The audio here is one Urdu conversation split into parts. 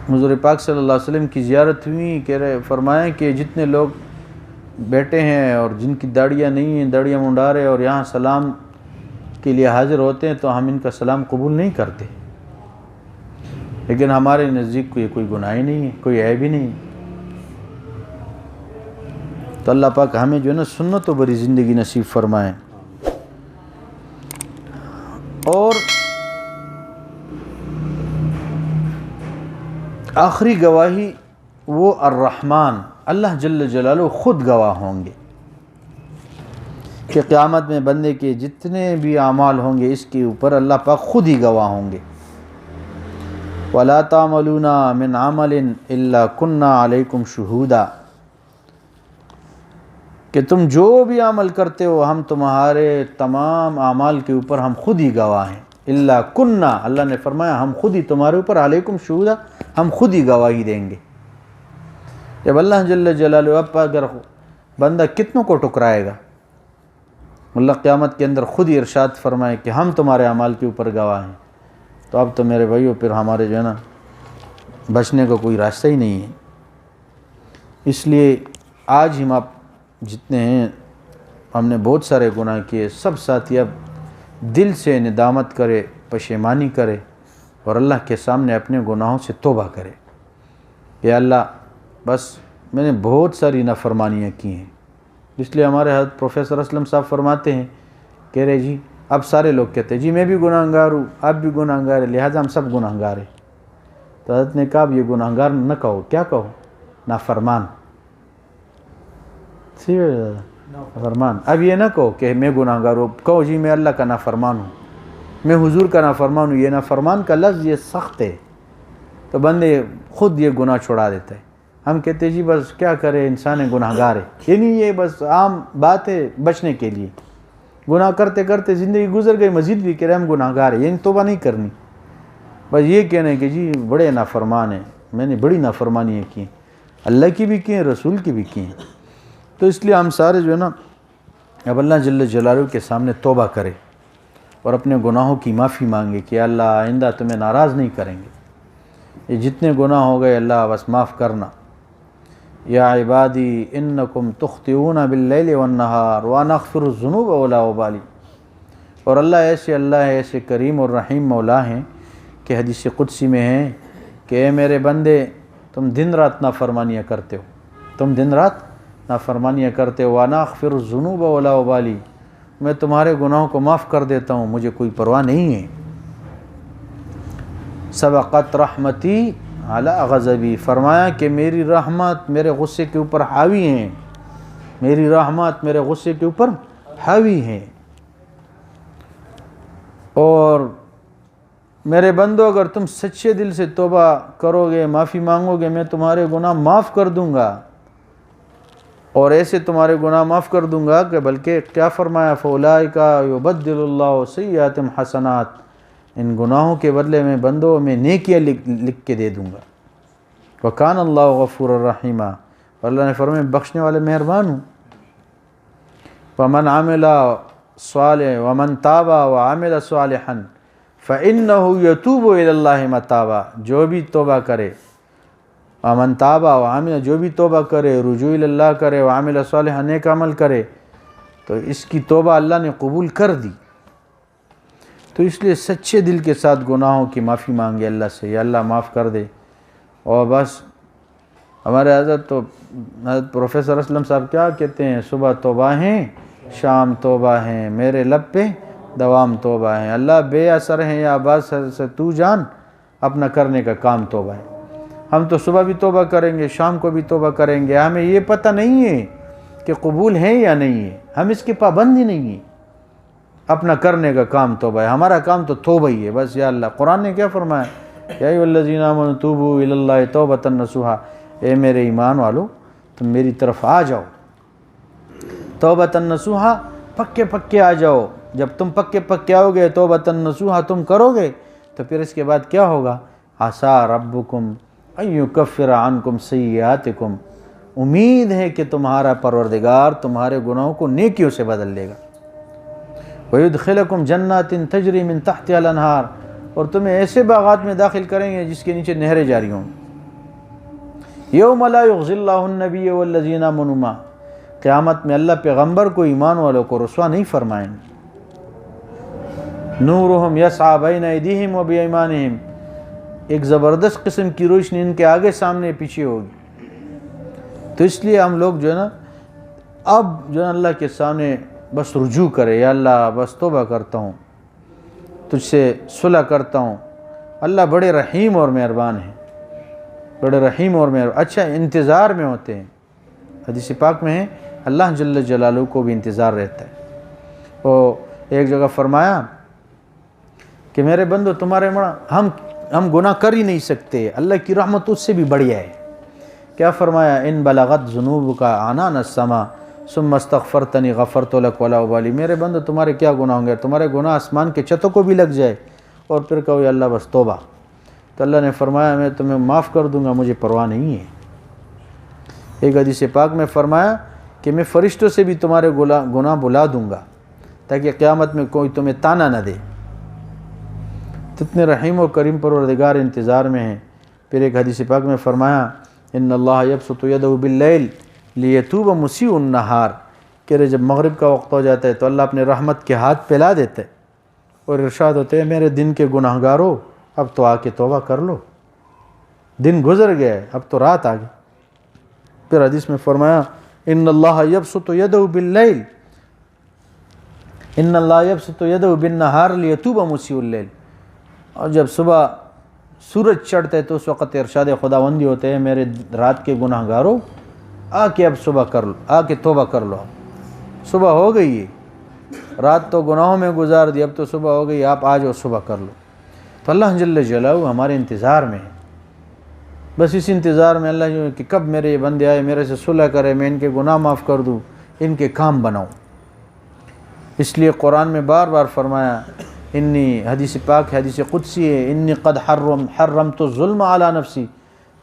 حضور پاک صلی اللہ علیہ وسلم کی زیارت ہوئی، کہہ رہے فرمائیں کہ جتنے لوگ بیٹھے ہیں اور جن کی داڑیاں نہیں ہیں، داڑیاں منڈا رہے اور یہاں سلام کے لیے حاضر ہوتے ہیں تو ہم ان کا سلام قبول نہیں کرتے، لیکن ہمارے نزدیک کوئی گناہ ہی نہیں ہے، کوئی عیب ہی نہیں ہے۔ تو اللہ پاک ہمیں جو ہے نا سنت و بری زندگی نصیب فرمائیں۔ اور آخری گواہی وہ الرحمن، اللہ جل جلالہ خود گواہ ہوں گے کہ قیامت میں بندے کے جتنے بھی اعمال ہوں گے اس کے اوپر اللہ پاک خود ہی گواہ ہوں گے۔ وَلَا تَعْمَلُونَ مِنْ عَمَلٍ إِلَّا كُنَّا عَلَيْكُمْ شُهُودًا، کہ تم جو بھی عمل کرتے ہو ہم تمہارے تمام اعمال کے اوپر ہم خود ہی گواہ ہیں۔ الا کننا، اللہ نے فرمایا ہم خود ہی تمہارے اوپر علیکم شہودا، ہم خود ہی گواہی دیں گے۔ جب اللہ جل جلالہ اب اگر بندہ کتنوں کو ٹکرائے گا، اللہ قیامت کے اندر خود ہی ارشاد فرمائے کہ ہم تمہارے اعمال کے اوپر گواہ ہیں، تو اب تو میرے بھائیو پھر ہمارے جو ہے نا بچنے کا کوئی راستہ ہی نہیں ہے۔ اس لیے آج ہم آپ جتنے ہیں ہم نے بہت سارے گناہ کیے، سب ساتھی اب دل سے ندامت کرے، پشیمانی کرے اور اللہ کے سامنے اپنے گناہوں سے توبہ کرے کہ اللہ بس میں نے بہت ساری نافرمانیاں کی ہیں۔ اس لیے ہمارے حضرت پروفیسر اسلم صاحب فرماتے ہیں، کہہ رہے جی اب سارے لوگ کہتے ہیں جی میں بھی گناہ گار ہوں، آپ بھی گناہ گار ہیں، لہٰذا ہم سب گناہ گار ہیں۔ تو حضرت نے کہا اب یہ گناہ گار نہ کہو، کیا کہو؟ نافرمان۔ نافرمان۔ اب یہ نہ کہو کہ میں گناہ گار ہوں، کہو جی میں اللہ کا نافرمان ہوں، میں حضور کا نافرمان ہوں۔ یہ نافرمان کا لفظ یہ سخت ہے، تو بندے خود یہ گناہ چھڑا دیتا ہے۔ ہم کہتے ہیں جی بس کیا کرے، انسان گناہ گار ہے، یعنی یہ بس عام بات ہے بچنے کے لیے، گناہ کرتے کرتے زندگی گزر گئی، مزید بھی کہہ رہے ہم گناہ گار ہیں، یعنی توبہ نہیں کرنی، بس یہ کہنا ہے کہ جی بڑے نافرمان ہیں، میں نے بڑی نافرمانیاں کی ہیں، اللہ کی بھی کی ہیں، رسول کی بھی کی ہیں۔ تو اس لیے ہم سارے جو ہے نا اب اللہ جل جلالہ کے سامنے توبہ کرے اور اپنے گناہوں کی معافی مانگے کہ اللہ آئندہ تمہیں ناراض نہیں کریں گے، یہ جتنے گناہ ہو گئے اللہ بس معاف کرنا۔ یا عبادی انکم تخطئون باللیل والنہار وانا اغفر الذنوب ولا ابالی۔ اور اللہ ہے، ایسے کریم اور رحیم مولا ہیں کہ حدیث قدسی میں ہیں کہ اے میرے بندے تم دن رات نافرمانیاں کرتے ہو، تم دن رات نافرمانیاں کرتے ہو، وانا اغفر الذنوب ولا ابالی، میں تمہارے گناہوں کو معاف کر دیتا ہوں، مجھے کوئی پرواہ نہیں ہے۔ سبقت رحمتی علی غضبی، فرمایا کہ میری رحمت میرے غصے کے اوپر حاوی ہیں، میری رحمت میرے غصے کے اوپر حاوی ہے۔ اور میرے بندو اگر تم سچے دل سے توبہ کرو گے، معافی مانگو گے، میں تمہارے گناہ معاف کر دوں گا، اور ایسے تمہارے گناہ معاف کر دوں گا کہ بلکہ کیا فرمایا فَأُولَٰئِکَ يُبَدِّلُ اللَّهُ سَیِّئَاتِهِمْ حَسَنَات، ان گناہوں کے بدلے میں بندوں میں نیکیاں لکھ کے دے دوں گا۔ وَكَانَ اللَّهُ غَفُورًا رَحِيمًا، اور اللہ نے فرمایا بخشنے والے مہربان ہوں۔ وَمَنْ عَمِلَ صَالِحًا وَمَنْ تَابَ وَعَمِلَ صَالِحًا فَإِنَّهُ يَتُوبُ إِلَى اللَّهِ مَتَابًا، جو بھی توبہ کرے، وَمَنْ تَابَ وَعَمِلَ، جو بھی توبہ کرے، رجوع اللہ کرے، وَعَمِلَ صَالِحًا، نیک عمل کرے، تو اس کی توبہ اللہ نے قبول کر دی۔ تو اس لیے سچے دل کے ساتھ گناہوں کی معافی مانگے اللہ سے، یا اللہ معاف کر دے۔ اور بس ہمارے حضرت پروفیسر اسلم صاحب کیا کہتے ہیں، صبح توبہ ہیں شام توبہ ہیں، میرے لب پہ دوام توبہ ہیں، اللہ بے اثر ہیں یا باس سے تو جان، اپنا کرنے کا کام توبہ ہے۔ ہم تو صبح بھی توبہ کریں گے، شام کو بھی توبہ کریں گے، ہمیں یہ پتہ نہیں ہے کہ قبول ہے یا نہیں ہے، ہم اس کی پابندی نہیں ہے، اپنا کرنے کا کام توبہ ہے، ہمارا کام تو توبہ ہی ہے بس۔ یا اللہ قرآن نے کیا فرمایا، یا ایھا الذین آمنوا توبوا الی اللہ توبۃ نصوحا، اے میرے ایمان والو تم میری طرف آ جاؤ، توبۃ نصوحا، پکے پکے آ جاؤ۔ جب تم پکے پکے آؤ گے، توبۃ نصوحا تم کرو گے، تو پھر اس کے بعد کیا ہوگا، عسیٰ ربکم ان یکفر عنکم سیئاتکم، امید ہے کہ تمہارا پروردگار تمہارے گناہوں کو نیکیوں سے بدل لے گا۔ وَيُدْخِلَكُمْ جَنَّاتٍ تَجْرِي مِن تَحْتِهَا الْأَنْهَارُ، اور تمہیں ایسے باغات میں داخل کریں گے جس کے نیچے نہریں جاری ہوں۔ یوم لا یخزی اللہ النبی والذین آمنوا معہ، قیامت میں اللہ پیغمبر کو، ایمان والوں کو رسوا نہیں فرمائیں گے۔ نورہم یسعی بین ایدیہم و بایمانہم، ایک زبردست قسم کی روشنی ان کے آگے سامنے پیچھے ہوگی۔ تو اس لیے ہم لوگ جو ہے نا اب جو ہے نا اللہ کے سامنے بس رجوع کرے، یا اللہ بس توبہ کرتا ہوں، تجھ سے صلح کرتا ہوں۔ اللہ بڑے رحیم اور مہربان ہیں، بڑے رحیم اور مہربان، اچھا انتظار میں ہوتے ہیں۔ حدیث پاک میں ہے اللہ جل جلالہ کو بھی انتظار رہتا ہے۔ وہ ایک جگہ فرمایا کہ میرے بندو تمہارے ہم گناہ کر ہی نہیں سکتے، اللہ کی رحمت اس سے بھی بڑھیا ہے۔ کیا فرمایا؟ ان بلغت ذنوبک عنان السماء ثم استغفرتنی غفرت لک ولا ابالی، میرے بندو تمہارے کیا گناہ ہوں گے، تمہارے گناہ آسمان کے چھتوں کو بھی لگ جائے اور پھر کہو یا اللہ بس توبہ، تو اللہ نے فرمایا میں تمہیں معاف کر دوں گا، مجھے پرواہ نہیں ہے۔ ایک حدیث پاک میں فرمایا کہ میں فرشتوں سے بھی تمہارے گناہ بلا دوں گا تاکہ قیامت میں کوئی تمہیں تانا نہ دے۔ اتنے رحیم و کریم پروردگار انتظار میں ہیں۔ پھر ایک حدیث پاک میں فرمایا ان اللہ یبسط یدہ باللیل لیتوب مسیء النہار، کہ جب مغرب کا وقت ہو جاتا ہے تو اللہ اپنے رحمت کے ہاتھ پھیلا دیتا ہے اور ارشاد ہوتے ہیں میرے دن کے گناہ گارو اب تو آ کے توبہ کر لو، دن گزر گیا ہے اب تو رات آ گئی۔ پھر حدیث میں فرمایا ان اللہ یبسط یدہ باللیل ان اللہ یبسط یدہ بالنہار لیتوب مسیء اللیل، اور جب صبح سورج چڑھتا ہے تو اس وقت ارشاد خداوندی ہوتے ہیں میرے رات کے گناہ گارو آ کے اب صبح کر لو، آ کے توبہ کر لو، صبح ہو گئی ہے، رات تو گناہوں میں گزار دی، اب تو صبح ہو گئی، آپ آ جاؤ صبح کر لو۔ تو اللہ جل جلالہ ہمارے انتظار میں ہے، بس اس انتظار میں اللہ جو کہ کب میرے یہ بندے آئے میرے سے صلح کرے، میں ان کے گناہ معاف کر دوں، ان کے کام بناؤں۔ اس لیے قرآن میں بار بار فرمایا انی، حدیث پاک حدیث قدسی ہے، انی قد حرمت الظلم علی نفسی،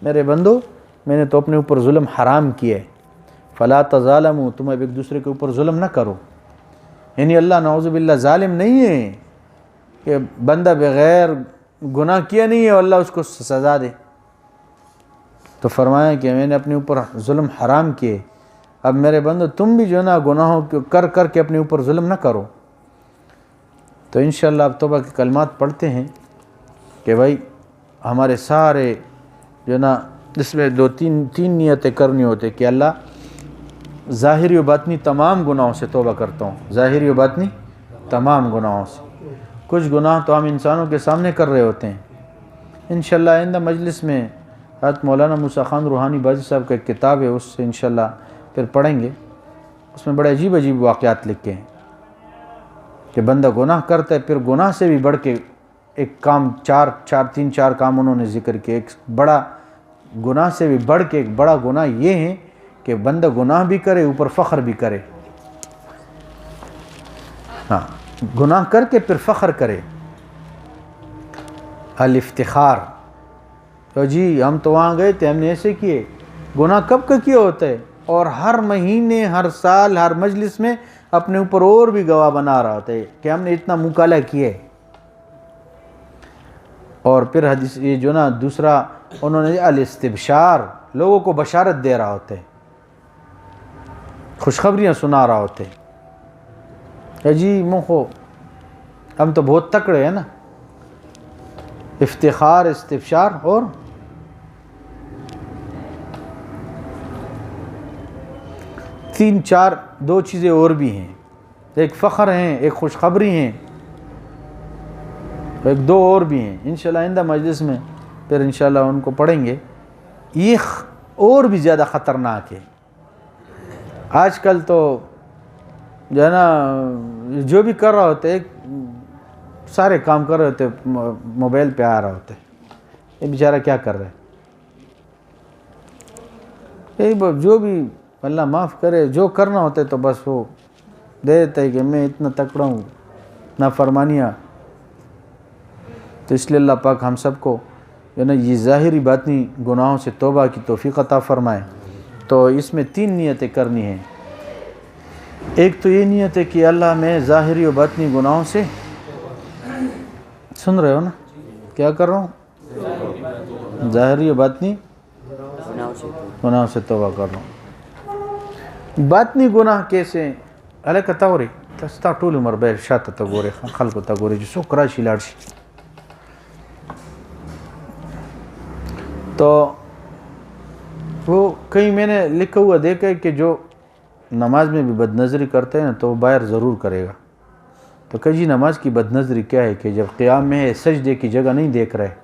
میرے بندو میں نے تو اپنے اوپر ظلم حرام کیا ہے، فلا تظالموا، تم اب ایک دوسرے کے اوپر ظلم نہ کرو۔ یعنی اللہ نعوذ باللہ ظالم نہیں ہے کہ بندہ بغیر گناہ کیا نہیں ہے اور اللہ اس کو سزا دے۔ تو فرمایا کہ میں نے اپنے اوپر ظلم حرام کیے، اب میرے بندو تم بھی جو ہے نا گناہوں کر کر کے اپنے اوپر ظلم نہ کرو۔ تو انشاءاللہ اب توبہ کے کلمات پڑھتے ہیں کہ بھائی ہمارے سارے جو ہے نا اس میں تین نیتیں کرنی ہوتے کہ اللہ ظاہری و باطنی تمام گناہوں سے توبہ کرتا ہوں، ظاہری و باطنی تمام گناہوں سے۔ کچھ گناہ تو ہم انسانوں کے سامنے کر رہے ہوتے ہیں، انشاءاللہ آئندہ مجلس میں حضرت مولانا موسیٰ خان روحانی بازی صاحب کا ایک کتاب ہے، اس سے انشاءاللہ پھر پڑھیں گے، اس میں بڑے عجیب عجیب واقعات لکھے ہیں کہ بندہ گناہ کرتا ہے، پھر گناہ سے بھی بڑھ کے ایک کام تین چار کام انہوں نے ذکر کیے۔ ایک بڑا گناہ سے بھی بڑھ کے ایک بڑا گناہ یہ ہے کہ بندہ گناہ بھی کرے اوپر فخر بھی کرے، ہاں گناہ کر کے پھر فخر کرے، الافتخار، تو جی ہم تو وہاں گئے تھے، ہم نے ایسے کیے۔ گناہ کب کا کیا ہوتا ہے، اور ہر مہینے ہر سال ہر مجلس میں اپنے اوپر اور بھی گواہ بنا رہا ہوتا ہے کہ ہم نے اتنا مکالہ کیا ہے۔ اور پھر حدیث یہ جو نا دوسرا انہوں نے الاستبشار، لوگوں کو بشارت دے رہا ہوتا ہے، خوشخبریاں سنا رہا ہوتے ہیں کہ جی مخو ہم تو بہت تکڑے ہیں نا۔ افتخار، استبشار، اور تین چار دو چیزیں اور بھی ہیں، ایک فخر ہیں، ایک خوشخبری ہیں، ایک دو اور بھی ہیں، انشاءاللہ آئندہ مجلس میں پھر انشاءاللہ ان کو پڑھیں گے۔ یہ اور بھی زیادہ خطرناک ہے۔ آج کل تو جو ہے نا جو بھی کر رہا ہوتا ہے، سارے کام کر رہے ہوتے موبائل پہ آ رہا ہوتا ہے، یہ بیچارہ کیا کر رہا ہے، جو بھی اللہ معاف کرے، جو کرنا ہوتا ہے تو بس وہ دے دیتا ہے کہ میں اتنا تکڑا ہوں، نافرمانیاں۔ تو اس لیے اللہ پاک ہم سب کو جو ہے نا یہ ظاہری باطنی گناہوں سے توبہ کی توفیق عطا فرمائے۔ تو اس میں تین نیتیں کرنی ہیں۔ ایک تو یہ نیت ہے کہ اللہ میں ظاہری و باطنی گناہوں سے، سن رہے ہو نا کیا کر رہا ہوں، ظاہری و باطنی گناہوں سے توبہ کر رہا ہوں. باطنی گناہ کیسے علیکہ تاوری تستا ټول عمر به شاته ته ګورې خلکو ته ګورې چې څوک راشي لاړ شي. تو وہ کہیں میں نے لکھا ہوا دیکھا ہے کہ جو نماز میں بھی بد نظری کرتے ہیں نا تو وہ باہر ضرور کرے گا. تو کہ جی نماز کی بد نظری کیا ہے کہ جب قیام میں ہے سجدے کی جگہ نہیں دیکھ رہے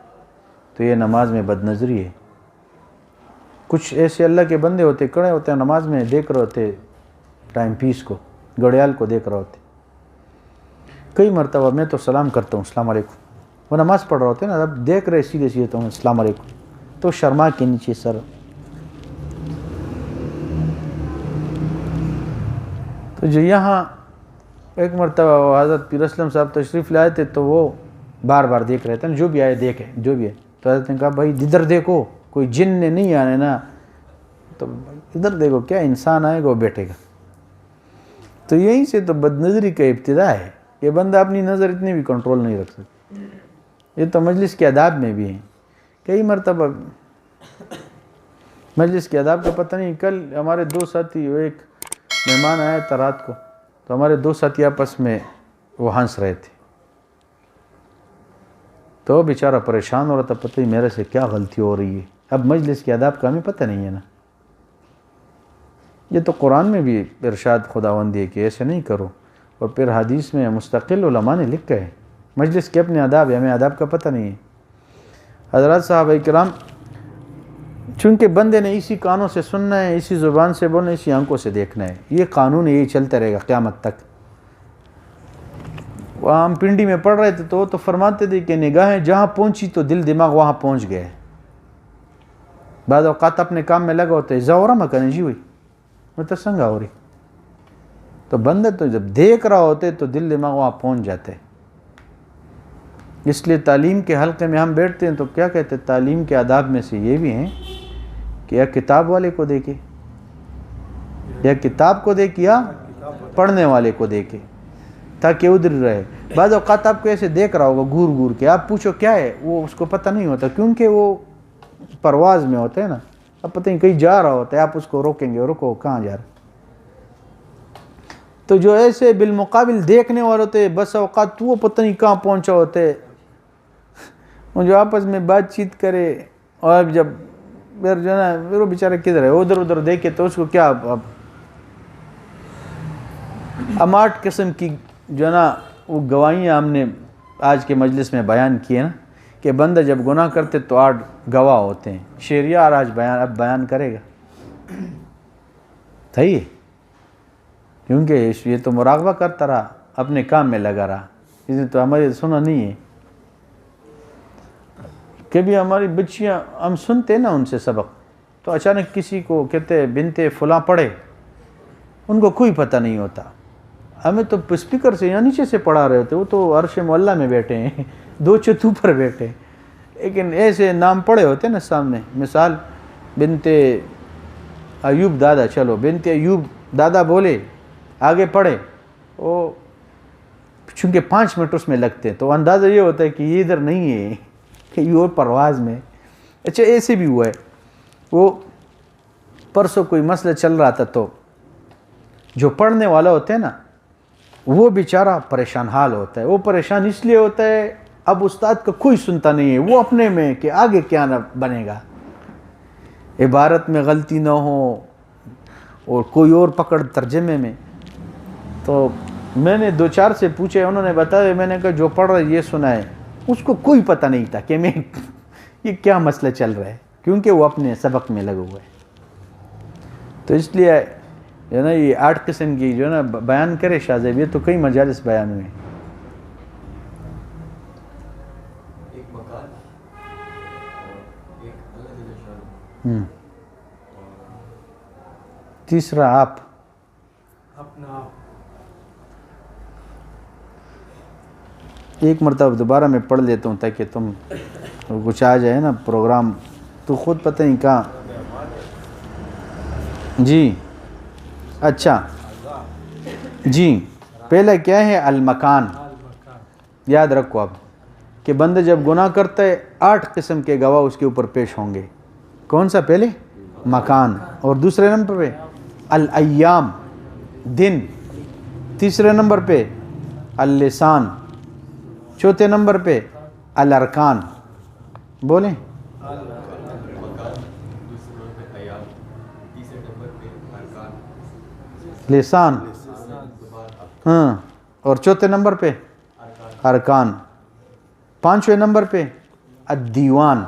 تو یہ نماز میں بد نظری ہے. کچھ ایسے اللہ کے بندے ہوتے کھڑے ہوتے ہیں نماز میں دیکھ رہے ہوتے ٹائم پیس کو گھڑیال کو دیکھ رہے ہوتے. کئی مرتبہ میں تو سلام کرتا ہوں السلام علیکم, وہ نماز پڑھ رہے ہوتے ہیں نا, اب دیکھ رہے سیدھے سیدھے تو السلام علیکم, تو شرما کے نیچے سر. تو جو یہاں ایک مرتبہ حضرت پیر اسلم صاحب تشریف لائے تھے تو وہ بار بار دیکھ رہے تھے جو بھی آئے دیکھے جو بھی ہے. تو حضرت نے کہا بھائی ادھر دیکھو, کوئی جن نے نہیں آنے نا, تو ادھر دیکھو کیا انسان آئے گا وہ بیٹھے گا. تو یہیں سے تو بد نظری کا ابتدا ہے. یہ بندہ اپنی نظر اتنی بھی کنٹرول نہیں رکھ سکتا. یہ تو مجلس کے آداب میں بھی ہیں. کئی مرتبہ مجلس کے آداب کا پتہ نہیں. کل ہمارے دو ساتھی, ایک مہمان آیا تھا رات کو, تو ہمارے دو ساتھی آپس میں وہ ہنس رہے تھے. تو وہ بیچارہ پریشان ہو رہا تھا, پتہ ہی میرے سے کیا غلطی ہو رہی ہے. اب مجلس کے آداب کا ہمیں پتہ نہیں ہے نا. یہ تو قرآن میں بھی ارشاد خداوند ہے کہ ایسے نہیں کرو, اور پھر حدیث میں مستقل علماء نے لکھا ہے. مجلس کے اپنے آداب ہے, ہمیں آداب کا پتہ نہیں ہے. حضرات صحابہ کرام, چونکہ بندے نے اسی کانوں سے سننا ہے, اسی زبان سے بولنا, اسی آنکھوں سے دیکھنا ہے, یہ قانون یہی چلتا رہے گا قیامت تک. وہاں ہم پنڈی میں پڑھ رہے تھے تو وہ تو فرماتے تھے کہ نگاہیں جہاں پہنچی تو دل دماغ وہاں پہنچ گئے. بعض اوقات اپنے کام میں لگا ہوتا ہے زورا مکانی جی ہوئی میں تو سنگا ہو رہی, تو بندے تو جب دیکھ رہا ہوتے تو دل دماغ وہاں پہنچ جاتے. اس لیے تعلیم کے حلقے میں ہم بیٹھتے ہیں تو کیا کہتے ہیں, تعلیم کے آداب میں سے یہ بھی ہیں کہ یا کتاب والے کو دیکھے, یا کتاب کو دیکھے, یا پڑھنے والے کو دیکھے, تاکہ ادھر رہے. بعض اوقات آپ کو ایسے دیکھ رہا ہوگا گور گور کے, آپ پوچھو کیا ہے, وہ اس کو پتہ نہیں ہوتا کیونکہ وہ پرواز میں ہوتے ہیں نا. اب پتہ نہیں کہیں جا رہا ہوتا ہے, آپ اس کو روکیں گے, رکو کہاں جا رہے. تو جو ایسے بالمقابل دیکھنے والے ہوتے بس اوقات وہ پتہ نہیں کہاں پہنچا ہوتے, وہ جو آپس میں بات چیت کرے, اور جب پھر جو ہے نا پھر وہ بیچارہ کدھر ہے, ادھر ادھر دیکھے تو اس کو کیا. اب 8 قسم کی جو ہے نا وہ گواہیاں ہم نے آج کے مجلس میں بیان کی ہے نا, کہ بندہ جب گناہ کرتے تو 8 گواہ ہوتے ہیں. شیریار آج اب بیان کرے گا, صحیح ہے, کیونکہ یہ تو مراقبہ کرتا رہا, اپنے کام میں لگا رہا, اس نے تو ہمارے سنا نہیں ہے. کبھی ہماری بچیاں ہم سنتے نا ان سے سبق, تو اچانک کسی کو کہتے بنتے فلاں پڑھے, ان کو کوئی پتہ نہیں ہوتا. ہمیں تو اسپیکر سے یا نیچے سے پڑھا رہے ہوتے, وہ تو عرش معلیٰ میں بیٹھے ہیں, 2 چھت اوپر بیٹھے, لیکن ایسے نام پڑے ہوتے نا سامنے. مثال بنتے ایوب دادا, چلو بنتے ایوب دادا بولے, آگے پڑھے, وہ چونکہ 5 منٹ اس میں لگتے ہیں تو اندازہ یہ ہوتا ہے کہ یہ ادھر نہیں ہے, کہ یہ اور پرواز میں. اچھا ایسے بھی ہوا ہے, وہ پرسوں کوئی مسئلہ چل رہا تھا, تو جو پڑھنے والا ہوتا ہے نا وہ بیچارہ پریشان حال ہوتا ہے. وہ پریشان اس لیے ہوتا ہے اب استاد کا کوئی سنتا نہیں ہے, وہ اپنے میں کہ آگے کیا نہ بنے گا, عبارت میں غلطی نہ ہو اور کوئی اور پکڑ ترجمے میں. تو میں نے 2-4 سے پوچھے, انہوں نے بتایا, میں نے کہا جو پڑھ رہا ہے یہ سنا ہے, اس کو کوئی پتہ نہیں تھا کہ میں یہ کیا مسئلہ چل رہا ہے, کیونکہ وہ اپنے سبق میں لگا ہوا ہے. تو اس لیے جو ہے نا یہ 8 قسم کی جو ہے نا بیان کرے شاہ زیب, یہ تو کئی مجالس بیان ہوئے. تیسرا آپ ایک مرتبہ دوبارہ میں پڑھ لیتا ہوں تاکہ تم کچھ آ جائے نا پروگرام, تو خود پتہ نہیں کہاں. جی اچھا جی, پہلا کیا ہے المکان. یاد رکھو اب کہ بندہ جب گناہ کرتا ہے 8 قسم کے گواہ اس کے اوپر پیش ہوں گے. کون سا پہلے؟ مکان، اور دوسرے نمبر پہ الایام دن، تیسرے نمبر پہ اللسان، چوتھے نمبر پہ الارکان. بولیں لسان، ہاں، اور چوتھے نمبر پہ ارکان، پانچویں نمبر پہ الدیوان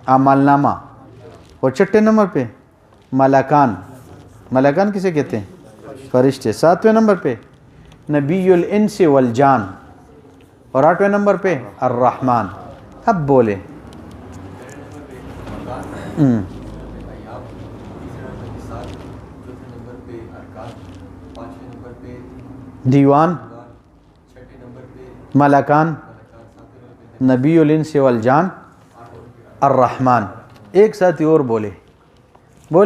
اعمال نامہ، اور چھٹے نمبر پہ ملکان. ملکان کسے کہتے ہیں؟ فرشتے. ساتویں نمبر پہ نبی الانس والجان، اور آٹھویں نمبر پہ الرحمن. اب بولے دیوان، ملکان، نبی الانس والجان، الرحمن. ایک ساتھی اور بولے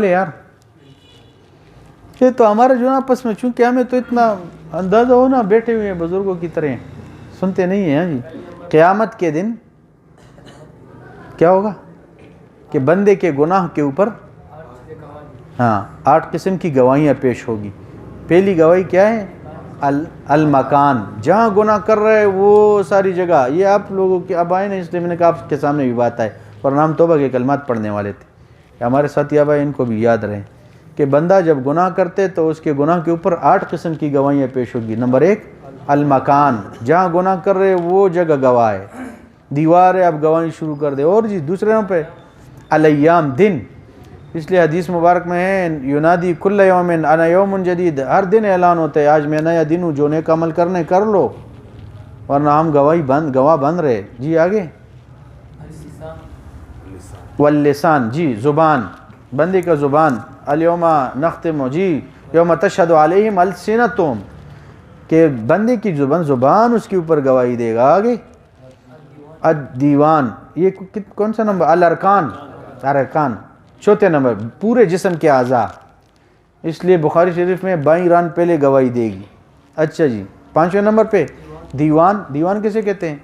یار. یہ تو ہمارے جو آپس میں، چونکہ ہمیں تو اتنا اندازہ ہو نا، بیٹھے ہوئے ہیں بزرگوں کی طرح، سنتے نہیں ہیں جی. قیامت کے دن کیا ہوگا کہ بندے کے گناہ کے اوپر 8 قسم کی گواہیاں پیش ہوگی. پہلی گواہی کیا ہے؟ المکان، جہاں گناہ کر رہے وہ ساری جگہ. یہ آپ لوگوں کے اب آئے نا، اس لیے میں نے کہا آپ کے سامنے بھی بات آئے، ورنہ ہم توبہ کے کلمات پڑھنے والے تھے. ہمارے ساتھی اب آئے، ان کو بھی یاد رہے کہ بندہ جب گناہ کرتے تو اس کے گناہ کے اوپر 8 قسم کی گواہیاں پیش ہوگی. نمبر 1 المکان، جہاں گناہ کر رہے وہ جگہ گواہ ہے، دیوار ہے، اب گواہی شروع کر دے. اور جی دوسرے نمبر پہ الایام دن، اس لیے حدیث مبارک میں ہے ینادی کل یوم انا یوم جدید، ہر دن اعلان ہوتا ہے آج میں نیا دن ہوں، جو نیک عمل کرنے کر لو، ورنہ ہم گواہ بن رہے. جی آگے واللسان، جی زبان، بندے کا زبان. الیوم نختم، جی یوم تشہد علیہم السنتہم، کہ بندے کی زبان اس کے اوپر گواہی دے گا. آگے الدیوان، یہ کون سا نمبر؟ الارکان، ارکان. چوتھے نمبر پورے جسم کے اعضاء، اس لیے بخاری شریف میں بائیں ران پہلے گواہی دے گی. اچھا جی، پانچویں نمبر پہ دیوان. دیوان کسے کہتے ہیں؟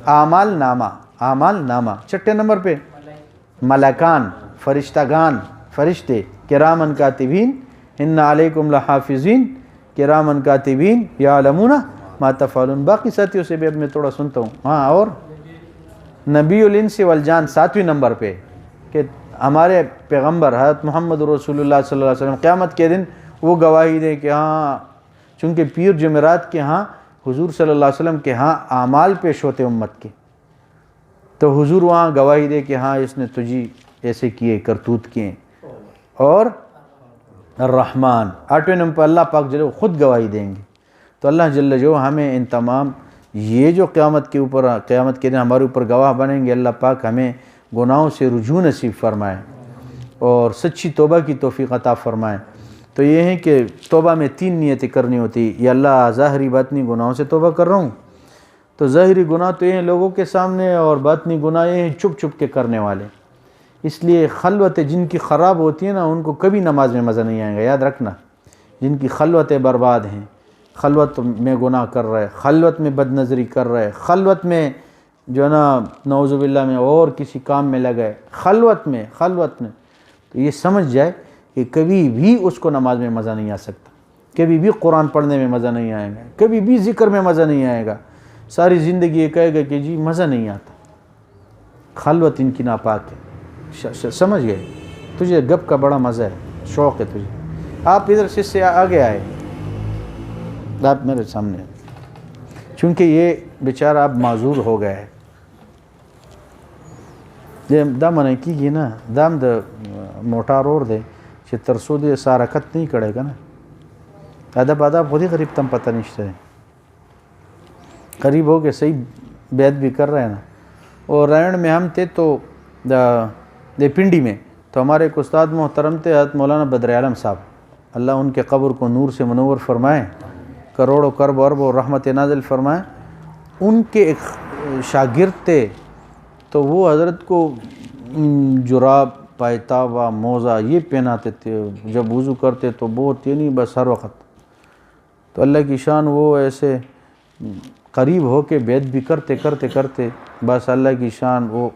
اعمال نامہ. چھٹے نمبر پہ ملکان، فرشتگان، فرشتے. کرامن کاتبین ان علیکم لحافظین کرامن کاتبین یعلمون ما تفعلون. باقی ساتھیوں سے بھی اب میں تھوڑا سنتا ہوں. ہاں، اور نبی الانس والجان 7ویں نمبر پہ، کہ ہمارے پیغمبر حضرت محمد رسول اللہ صلی اللہ علیہ وسلم قیامت کے دن وہ گواہی دے کہ ہاں، چونکہ پیر جمعرات کے ہاں حضور صلی اللہ علیہ وسلم کے ہاں اعمال پیش ہوتے امت کے، تو حضور وہاں گواہی دے کہ ہاں اس نے تجھی ایسے کیے، کرتوت کیے. اور الرحمن 8ویں نمبر پر اللہ پاک جل خود گواہی دیں گے. تو اللہ جل جو ہمیں ان تمام یہ جو قیامت کے دن ہمارے اوپر گواہ بنیں گے، اللہ پاک ہمیں گناہوں سے رجوع نصیب فرمائے اور سچی توبہ کی توفیق عطا فرمائے. تو یہ ہے کہ توبہ میں 3 نیتیں کرنی ہوتی. یا اللہ ظاہری باطنی گناہوں سے توبہ کر رہا ہوں، تو ظاہری گناہ تو یہ ہیں لوگوں کے سامنے، اور باطنی گناہ یہ ہیں چھپ چھپ کے کرنے والے. اس لیے خلوتیں جن کی خراب ہوتی ہیں نا، ان کو کبھی نماز میں مزہ نہیں آئے گا. یاد رکھنا، جن کی خلوتیں برباد ہیں، خلوت میں گناہ کر رہے، خلوت میں بد نظری کر رہے، خلوت میں جو ہے نا نعوذ باللہ میں اور کسی کام میں لگے، خلوت میں، تو یہ سمجھ جائے کہ کبھی بھی اس کو نماز میں مزہ نہیں آ سکتا، کبھی بھی قرآن پڑھنے میں مزہ نہیں آئے گا، کبھی بھی ذکر میں مزہ نہیں آئے گا. ساری زندگی یہ کہے گا کہ جی مزہ نہیں آتا. خلوت ان کی ناپاک ہے. سمجھ گئے؟ تجھے گپ کا بڑا مزہ ہے، شوق ہے تجھے. آپ ادھر سے آگے آئے، آپ میرے سامنے، چونکہ یہ بیچارہ اب معذور ہو گیا ہے. دا منع کیږي نه، دام د موټار اور دی چې تر څو دې سارکت نه کړی که نه، ادب خود ہی غریب تم پتہ نشته ہے. قریب ہو کے صحیح بیعت بھی کر رہے ہیں نا. اور رائن میں ہم تھے تو پنڈی میں، تو ہمارے ایک استاد محترم تھے حضرت مولانا بدر عالم صاحب، اللہ ان کے قبر کو نور سے منور فرمائے، کروڑوں کرب ارب و رحمت نازل فرمائے. ان کے ایک شاگرد تھے، تو وہ حضرت کو جراب، پائتاوا، موزہ یہ پہناتے تھے. جب وضو کرتے تو بہت یہ نہیں بس ہر وقت. تو اللہ کی شان وہ ایسے قریب ہو کے بیعت بھی کرتے بس اللہ کی شان وہ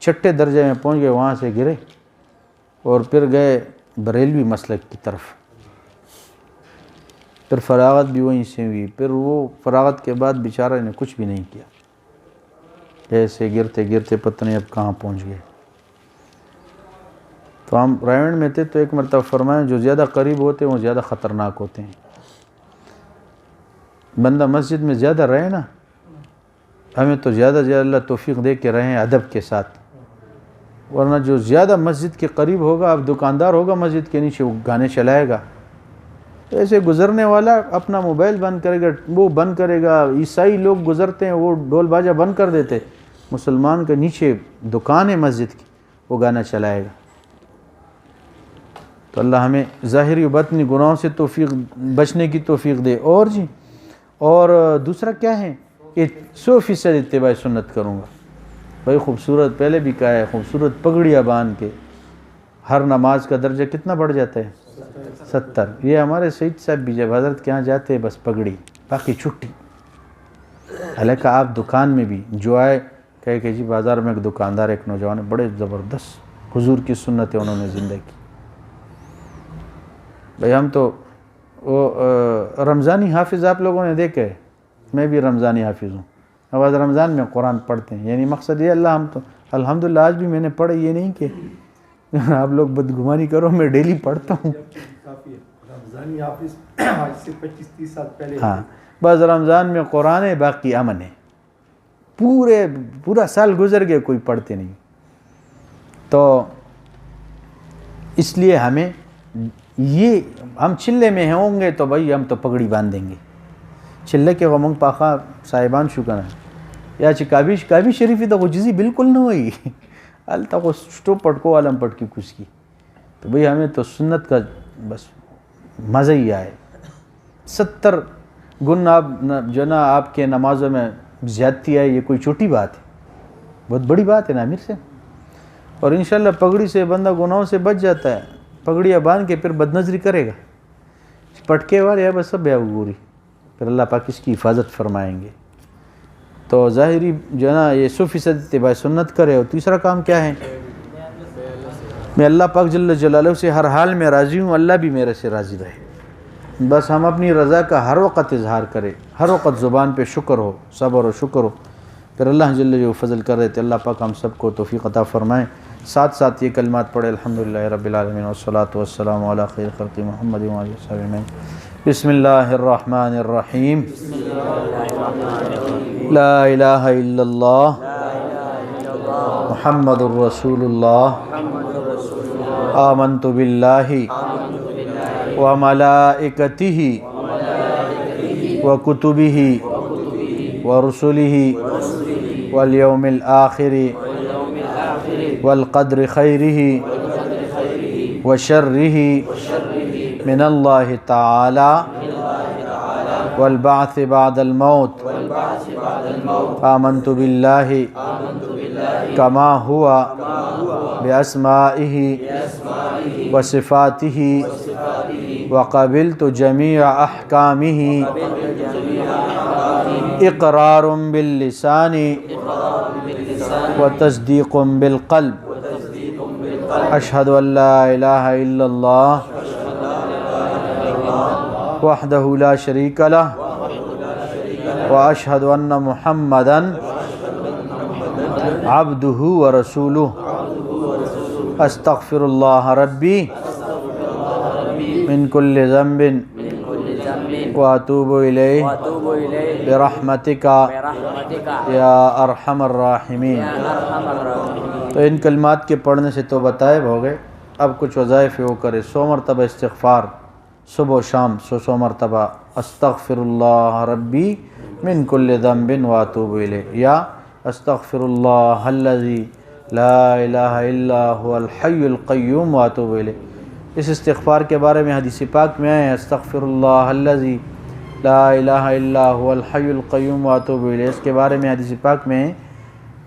چھٹے درجے میں پہنچ گئے، وہاں سے گرے اور پھر گئے بریلوی مسلک کی طرف، پھر فراغت بھی وہیں سے ہوئی، پھر وہ فراغت کے بعد بیچارہ نے کچھ بھی نہیں کیا، ایسے گرتے گرتے پتہ نہیں اب کہاں پہنچ گئے۔ تو ہم رائیونڈ میں تھے تو ایک مرتبہ فرمایا جو زیادہ قریب ہوتے ہیں وہ زیادہ خطرناک ہوتے ہیں۔ بندہ مسجد میں زیادہ رہے نا، ہمیں تو زیادہ سے زیادہ اللہ توفیق دے کے رہیں ادب کے ساتھ، ورنہ جو زیادہ مسجد کے قریب ہوگا، اب دکاندار ہوگا مسجد کے نیچے، وہ گانے چلائے گا، ایسے گزرنے والا اپنا موبائل بند کرے گا، وہ بند کرے گا۔ عیسائی لوگ گزرتے ہیں وہ ڈھول باجا بند کر دیتے، مسلمان کے نیچے دکان ہے مسجد کی، وہ گانا چلائے گا۔ تو اللہ ہمیں ظاہری و باطنی گناہوں سے توفیق، بچنے کی توفیق دے۔ اور جی، اور دوسرا کیا ہے کہ 100% اتباع سنت کروں گا۔ بھائی خوبصورت، پہلے بھی کہا ہے، خوبصورت پگڑیاں باندھ کے ہر نماز کا درجہ کتنا بڑھ جاتا ہے؟ 70۔ یہ ہمارے سید صاحب بھی جب حضرت کے یہاں جاتے ہیں بس پگڑی، باقی چھٹی۔ حالانکہ آپ دکان میں بھی جو آئے کہے کہ جی بازار میں ایک دکاندار، ایک نوجوان، بڑے زبردست حضور کی سنتیں انہوں نے زندہ کی۔ بھائی ہم تو وہ رمضانی حافظ آپ لوگوں نے دیکھا ہے، میں بھی رمضانی حافظ ہوں، آواز رمضان میں قرآن پڑھتے ہیں، یعنی مقصد یہ اللہ ہم تو الحمدللہ آج بھی میں نے پڑھا، یہ نہیں کہ آپ لوگ بدگمانی کرو، میں ڈیلی پڑھتا ہوں۔ رمضانی حافظ آج سے 25-30 سال پہلے، ہاں بس رمضان میں قرآن ہے، باقی امن ہے، پورا سال گزر گئے کوئی پڑھتے نہیں۔ تو اس لیے ہمیں یہ، ہم چلے میں ہوں گے تو بھائی ہم تو پگڑی باندھ دیں گے، چلے کے غمنگ پاخا صاحبان شکر ہے یا چی کابی شریفی تو جزی بالکل نہ ہوئی، التا کو سٹو پٹکو عالم پٹ کی کچھ کی۔ تو بھئی ہمیں تو سنت کا بس مزہ ہی آئے۔ 70 گن آپ جو نا آپ کے نمازوں میں زیادتی آئے، یہ کوئی چھوٹی بات ہے، بہت بڑی بات ہے نا امیر سے۔ اور انشاءاللہ پگڑی سے بندہ گناہوں سے بچ جاتا ہے، پگڑیاں باندھ کے پھر بدنظری کرے گا، پٹکے والے بس سب گوری، پھر اللہ پاک اس کی حفاظت فرمائیں گے۔ تو ظاہری جو ہے نا یہ 100% اتباع سنت کرے۔ اور تیسرا کام کیا ہے؟ میں اللہ پاک جل جلالہ سے ہر حال میں راضی ہوں، اللہ بھی میرے سے راضی رہے، بس ہم اپنی رضا کا ہر وقت اظہار کریں، ہر وقت زبان پہ شکر ہو، صبر و شکر ہو، پھر اللہ جل جو فضل کر رہے تھے۔ اللہ پاک ہم سب کو توفیق عطا فرمائیں۔ ساتھ ساتھ یہ کلمات پڑھے، الحمدللہ رب العالمین والصلاة والسلام علی خیر خلق محمد و آلہ وصحبہ اجمعین۔ بسم اللہ الرحمن الرحیم، لا الہ الا اللہ محمد الرسول اللہ، آمنت باللہ وملائکتہ وکتبہ ورسلہ والیوم الآخر والقدر خیرہ وشرہ من اللہ تعالی والبعث بعد الموت، آمنت باللہ کما ہوا باسمائہ وصفاتہ وقبلت جمیع احکامہ اقرار باللسان وتصدیق بالقلب، اشہد ان لا الہ الا اللہ وحدہ لا شریک لہ واشہد ان محمدا عبدہ ورسولہ، استغفر اللہ ربی من کل ذنب واتوب الیہ برحمتک یا ارحم الراحمین۔ تو ان کلمات کے پڑھنے سے توبہ طائب ہو گئے۔ اب کچھ وظائف وہ کرے، 100 مرتبہ استغفار صبح و شام، 100 مرتبہ استغفر اللہ ربی من کل ذنب واتوب الیہ، یا استغفر اللہ الذی لا الہ الا هو الحی القیوم واتوب الیہ۔ اس استغفار کے بارے میں حدیث پاک میں آئے، استغفر اللہ الذی لا الہ الا هو الحی القیوم واتوب الیہ۔ اس کے بارے میں حدیث پاک میں ہے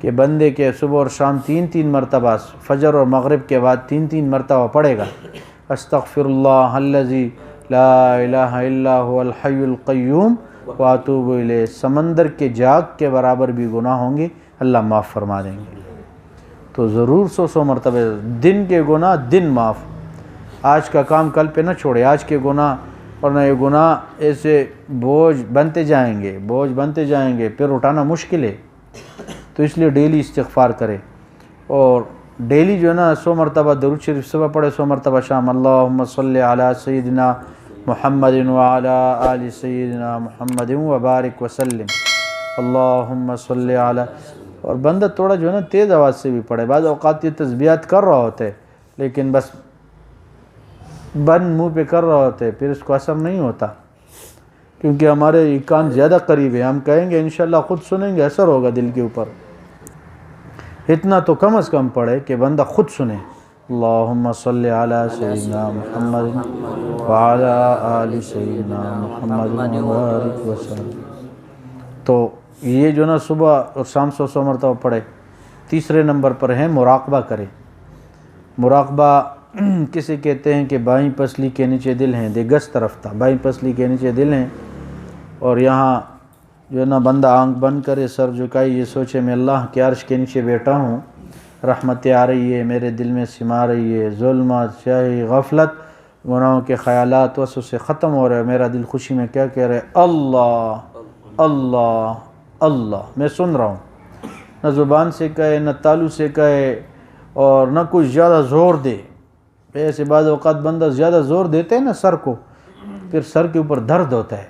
کہ بندے کے صبح اور شام 3 مرتبہ، فجر اور مغرب کے بعد 3 مرتبہ پڑھے گا، استغفر اللہ الذی لا الہ الا هو الحی القیوم واتوب الیہ، سمندر کے جاگ کے برابر بھی گناہ ہوں گے، اللہ معاف فرما دیں گے۔ تو ضرور 100 مرتبہ دن کے گناہ دن معاف. آج کا کام کل پہ نہ چھوڑے. آج کے گناہ ورنہ یہ گناہ ایسے بوجھ بنتے جائیں گے پھر اٹھانا مشکل ہے. تو اس لیے ڈیلی استغفار کرے اور ڈیلی جو ہے نا 100 مرتبہ درود شریف صبح پڑھے, 100 مرتبہ شام. اللہم صلی علی سیدنا محمد وعلی آل سیدنا محمد وبارک وسلم. اللہم صلی علی. اور بندہ تھوڑا جو ہے نا تیز آواز سے بھی پڑھے. بعض اوقات یہ تسبیحات کر رہا ہوتا ہے لیکن بس بند منہ پہ کر رہا ہوتا ہے, پھر اس کو اثر نہیں ہوتا کیونکہ ہمارے یہ کان زیادہ قریب ہے. ہم کہیں گے انشاءاللہ خود سنیں گے, اثر ہوگا دل کے اوپر. اتنا تو کم از کم پڑھے کہ بندہ خود سنے. اللہم صلی علی سیدنا محمد وعلی آل سیدنا محمد وبارک وسلم. تو یہ جو نا صبح اور شام 100 مرتبہ پڑھے. تیسرے نمبر پر ہے مراقبہ کرے. مراقبہ کسے کہتے ہیں کہ بائیں پسلی کے نیچے دل ہیں, دیگس طرف تھا, بائیں پسلی کے نیچے دل ہیں اور یہاں جو ہے نا بندہ آنکھ بند کرے, سر جھکائے, یہ سوچے میں اللہ کے عرش کے نیچے بیٹھا ہوں, رحمتیں آ رہی ہے, میرے دل میں سما رہی ہے, ظلمات, شاہی, غفلت, گناہوں کے خیالات وسوسے ختم ہو رہے, میرا دل خوشی میں کیا کہہ رہے, اللہ اللہ اللہ. میں سن رہا ہوں, نہ زبان سے کہے نہ تالو سے کہے اور نہ کچھ زیادہ زور دے. ایسے بعض اوقات بندہ زیادہ زور دیتے ہیں نا سر کو, پھر سر کے اوپر درد ہوتا ہے,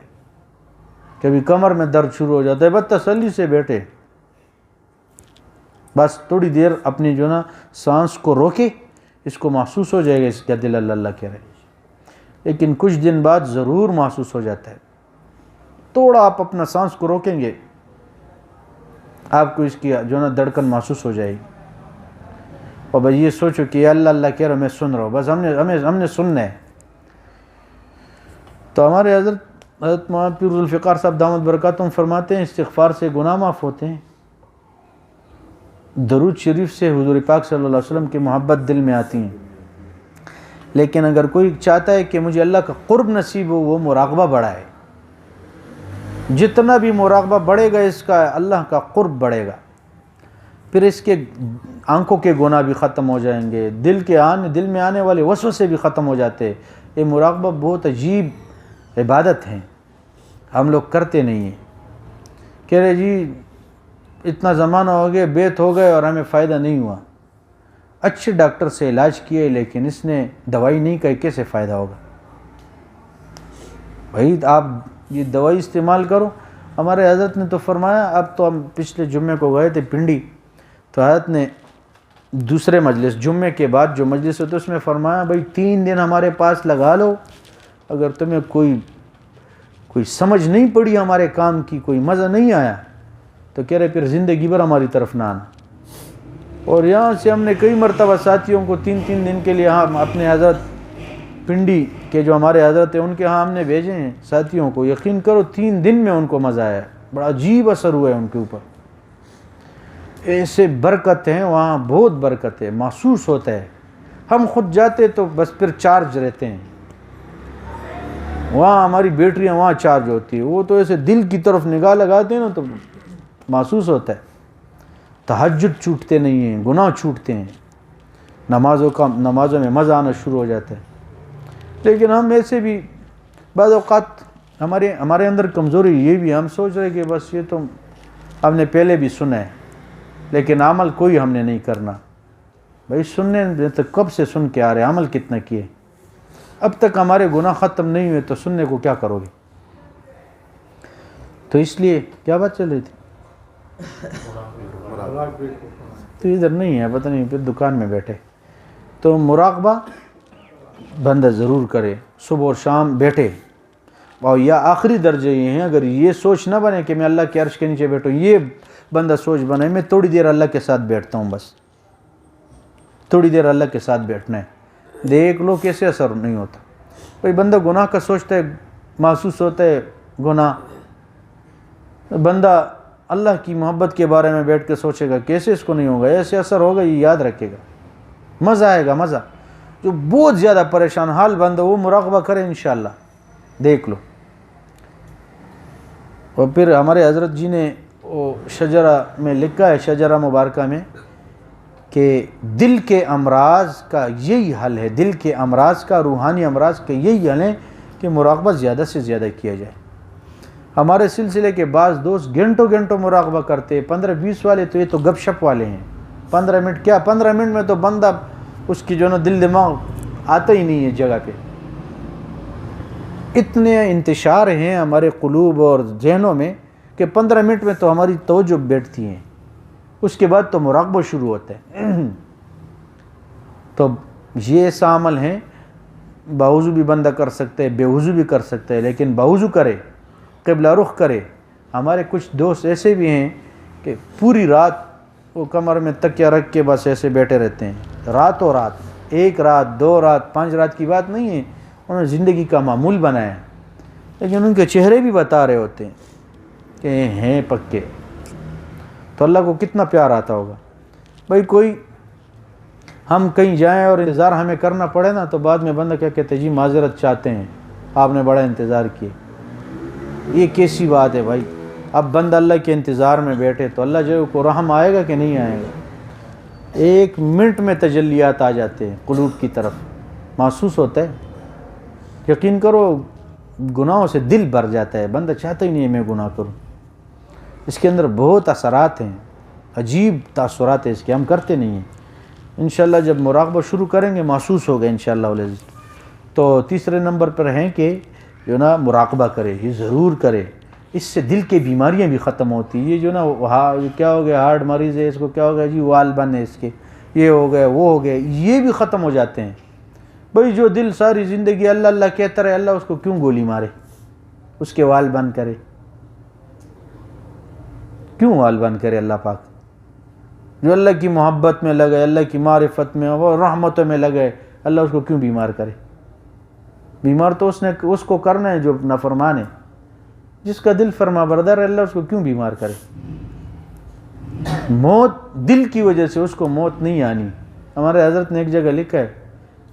کبھی کمر میں درد شروع ہو جاتا ہے. بس تسلی سے بیٹھے, بس تھوڑی دیر اپنی جو نا سانس کو روکے, اس کو محسوس ہو جائے گا اس کا دل اللہ اللہ کہہ رہے, لیکن کچھ دن بعد ضرور محسوس ہو جاتا ہے. تھوڑا آپ اپنا سانس کو روکیں گے آپ کو اس کی جو نا دھڑکن محسوس ہو جائے گی. اور بس یہ سوچو کہ اللہ اللہ کہہ رہا میں سن رہا ہوں, بس ہم نے سننا ہے. تو ہمارے حضرت مولانا پیر ذوالفقار صاحب دامت برکاتہم فرماتے ہیں استغفار سے گناہ معاف ہوتے ہیں, درود شریف سے حضور پاک صلی اللہ علیہ وسلم کی محبت دل میں آتی ہیں. لیکن اگر کوئی چاہتا ہے کہ مجھے اللہ کا قرب نصیب ہو, وہ مراقبہ بڑھائے. جتنا بھی مراقبہ بڑھے گا اس کا اللہ کا قرب بڑھے گا, پھر اس کے آنکھوں کے گناہ بھی ختم ہو جائیں گے, دل میں آنے والے وسوسے بھی ختم ہو جاتے. یہ مراقبہ بہت عجیب عبادت ہے, ہم لوگ کرتے نہیں ہیں. کہہ رہے جی اتنا زمانہ ہو گیا, بیت ہو گئے اور ہمیں فائدہ نہیں ہوا. اچھے ڈاکٹر سے علاج کیے لیکن اس نے دوائی نہیں کہی, کیسے فائدہ ہوگا؟ بھائی آپ یہ دوائی استعمال کرو. ہمارے حضرت نے تو فرمایا, اب تو ہم پچھلے جمعے کو گئے تھے پنڈی, تو حضرت نے دوسرے مجلس جمعے کے بعد جو مجلس ہوتے اس میں فرمایا بھائی 3 دن ہمارے پاس لگا لو, اگر تمہیں کوئی سمجھ نہیں پڑی ہمارے کام کی, کوئی مزہ نہیں آیا تو کہہ رہے پھر زندگی بھر ہماری طرف نہ آنا. اور یہاں سے ہم نے کئی مرتبہ ساتھیوں کو 3 دن کے لیے ہم اپنے حضرت پنڈی کے جو ہمارے حضرت ہیں ان کے ہاں ہم نے بھیجے ہیں ساتھیوں کو. یقین کرو 3 دن میں ان کو مزہ آیا, بڑا عجیب اثر ہوا ہے ان کے اوپر. ایسے برکت ہیں وہاں, بہت برکت ہے, محسوس ہوتا ہے. ہم خود جاتے تو بس پھر چارج رہتے ہیں, وہاں ہماری بیٹریاں وہاں چارج ہوتی ہے. وہ تو ایسے دل کی طرف نگاہ لگاتے ہیں نا تو محسوس ہوتا ہے. تہجد چھوٹتے نہیں ہیں, گناہ چھوٹتے ہیں, نمازوں میں مزہ آنا شروع ہو جاتا ہے. لیکن ہم ایسے بھی بعض اوقات ہمارے اندر کمزوری یہ بھی, ہم سوچ رہے کہ بس یہ تو ہم نے پہلے بھی سنا ہے لیکن عمل کوئی ہم نے نہیں کرنا. بھائی سننے تو کب سے سن کے آ رہے, عمل کتنا کیے, اب تک ہمارے گناہ ختم نہیں ہوئے تو سننے کو کیا کرو گے؟ تو اس لیے کیا بات چل رہی تھی؟ تو ادھر نہیں ہے, پتہ نہیں, پھر دکان میں بیٹھے. تو مراقبہ بندہ ضرور کرے, صبح اور شام بیٹھے. اور یا آخری درجے یہ ہیں, اگر یہ سوچ نہ بنے کہ میں اللہ کے عرش کے نیچے بیٹھوں, یہ بندہ سوچ بنے میں تھوڑی دیر اللہ کے ساتھ بیٹھتا ہوں, بس تھوڑی دیر اللہ کے ساتھ بیٹھنا ہے, دیکھ لو کیسے اثر نہیں ہوتا. بھائی بندہ گناہ کا سوچتا ہے, محسوس ہوتا ہے گناہ, بندہ اللہ کی محبت کے بارے میں بیٹھ کے سوچے گا کیسے اس کو نہیں ہوگا, ایسے اثر ہوگا, یہ یاد رکھے گا, مزہ آئے گا, مزہ. جو بہت زیادہ پریشان حال بندہ وہ مراقبہ کرے انشاءاللہ, دیکھ لو. اور پھر ہمارے حضرت جی نے وہ شجرہ میں لکھا ہے, شجرہ مبارکہ میں, کہ دل کے امراض کا یہی حل ہے، دل کے امراض کا، روحانی امراض کا یہی حل ہے کہ مراقبہ زیادہ سے زیادہ کیا جائے۔ ہمارے سلسلے کے بعض دوست گھنٹوں گھنٹوں مراقبہ کرتے، 15-20 والے تو یہ تو گپ شپ والے ہیں، 15 منٹ کیا، 15 منٹ میں تو بندہ اس کی جو نا دل دماغ آتا ہی نہیں ہے جگہ پہ۔ اتنے انتشار ہیں ہمارے قلوب اور ذہنوں میں کہ 15 منٹ میں تو ہماری توجہ بیٹھتی ہیں، اس کے بعد تو مراقبہ شروع ہوتا ہے۔ تو یہ ایسا عمل ہے، باوضو بھی بندہ کر سکتے ہے، بے وضو بھی کر سکتے ہے، لیکن باوضو کرے، قبلہ رخ کرے۔ ہمارے کچھ دوست ایسے بھی ہیں کہ پوری رات وہ کمر میں تکیہ رکھ کے بس ایسے بیٹھے رہتے ہیں، راتوں رات، 1 رات 2 رات 5 رات کی بات نہیں ہے، انہوں نے زندگی کا معمول بنایا ہے، لیکن ان کے چہرے بھی بتا رہے ہوتے ہیں کہ ہیں پکے۔ تو اللہ کو کتنا پیار آتا ہوگا بھائی۔ کوئی ہم کہیں جائیں اور انتظار ہمیں کرنا پڑے نا، تو بعد میں بندہ کیا کہتے ہیں، جی معذرت چاہتے ہیں، آپ نے بڑا انتظار کیے۔ یہ کیسی بات ہے بھائی؟ اب بندہ اللہ کے انتظار میں بیٹھے تو اللہ جو کو رحم آئے گا کہ نہیں آئے گا؟ 1 منٹ میں تجلیات آ جاتے ہیں قلوب کی طرف، محسوس ہوتا ہے۔ یقین کرو گناہوں سے دل بھر جاتا ہے، بندہ چاہتا ہی نہیں ہے میں گناہ کروں۔ اس کے اندر بہت اثرات ہیں، عجیب تاثرات ہیں اس کے، ہم کرتے نہیں ہیں۔ انشاءاللہ جب مراقبہ شروع کریں گے محسوس ہوگا انشاءاللہ العزیز۔ تو تیسرے نمبر پر ہیں کہ جو نا مراقبہ کرے، یہ ضرور کرے، اس سے دل کی بیماریاں بھی ختم ہوتی ہیں۔ یہ جو نا کیا ہو گیا، ہارٹ مریض ہے، اس کو کیا ہو گیا جی، وال بند ہے اس کے، یہ ہو گیا وہ ہو گیا، یہ بھی ختم ہو جاتے ہیں۔ بھائی جو دل ساری زندگی اللہ اللہ کہتا رہے، اللہ اس کو کیوں گولی مارے، اس کے وال بند کرے؟ کیوں وال بند کرے اللہ پاک؟ جو اللہ کی محبت میں لگے، اللہ کی معرفت میں اور رحمتوں میں لگے، اللہ اس کو کیوں بیمار کرے؟ بیمار تو اس کو کرنا ہے جو نافرمان ہے۔ جس کا دل فرما بردار ہے، اللہ اس کو کیوں بیمار کرے؟ موت دل کی وجہ سے اس کو موت نہیں آنی۔ ہمارے حضرت نے ایک جگہ لکھا ہے،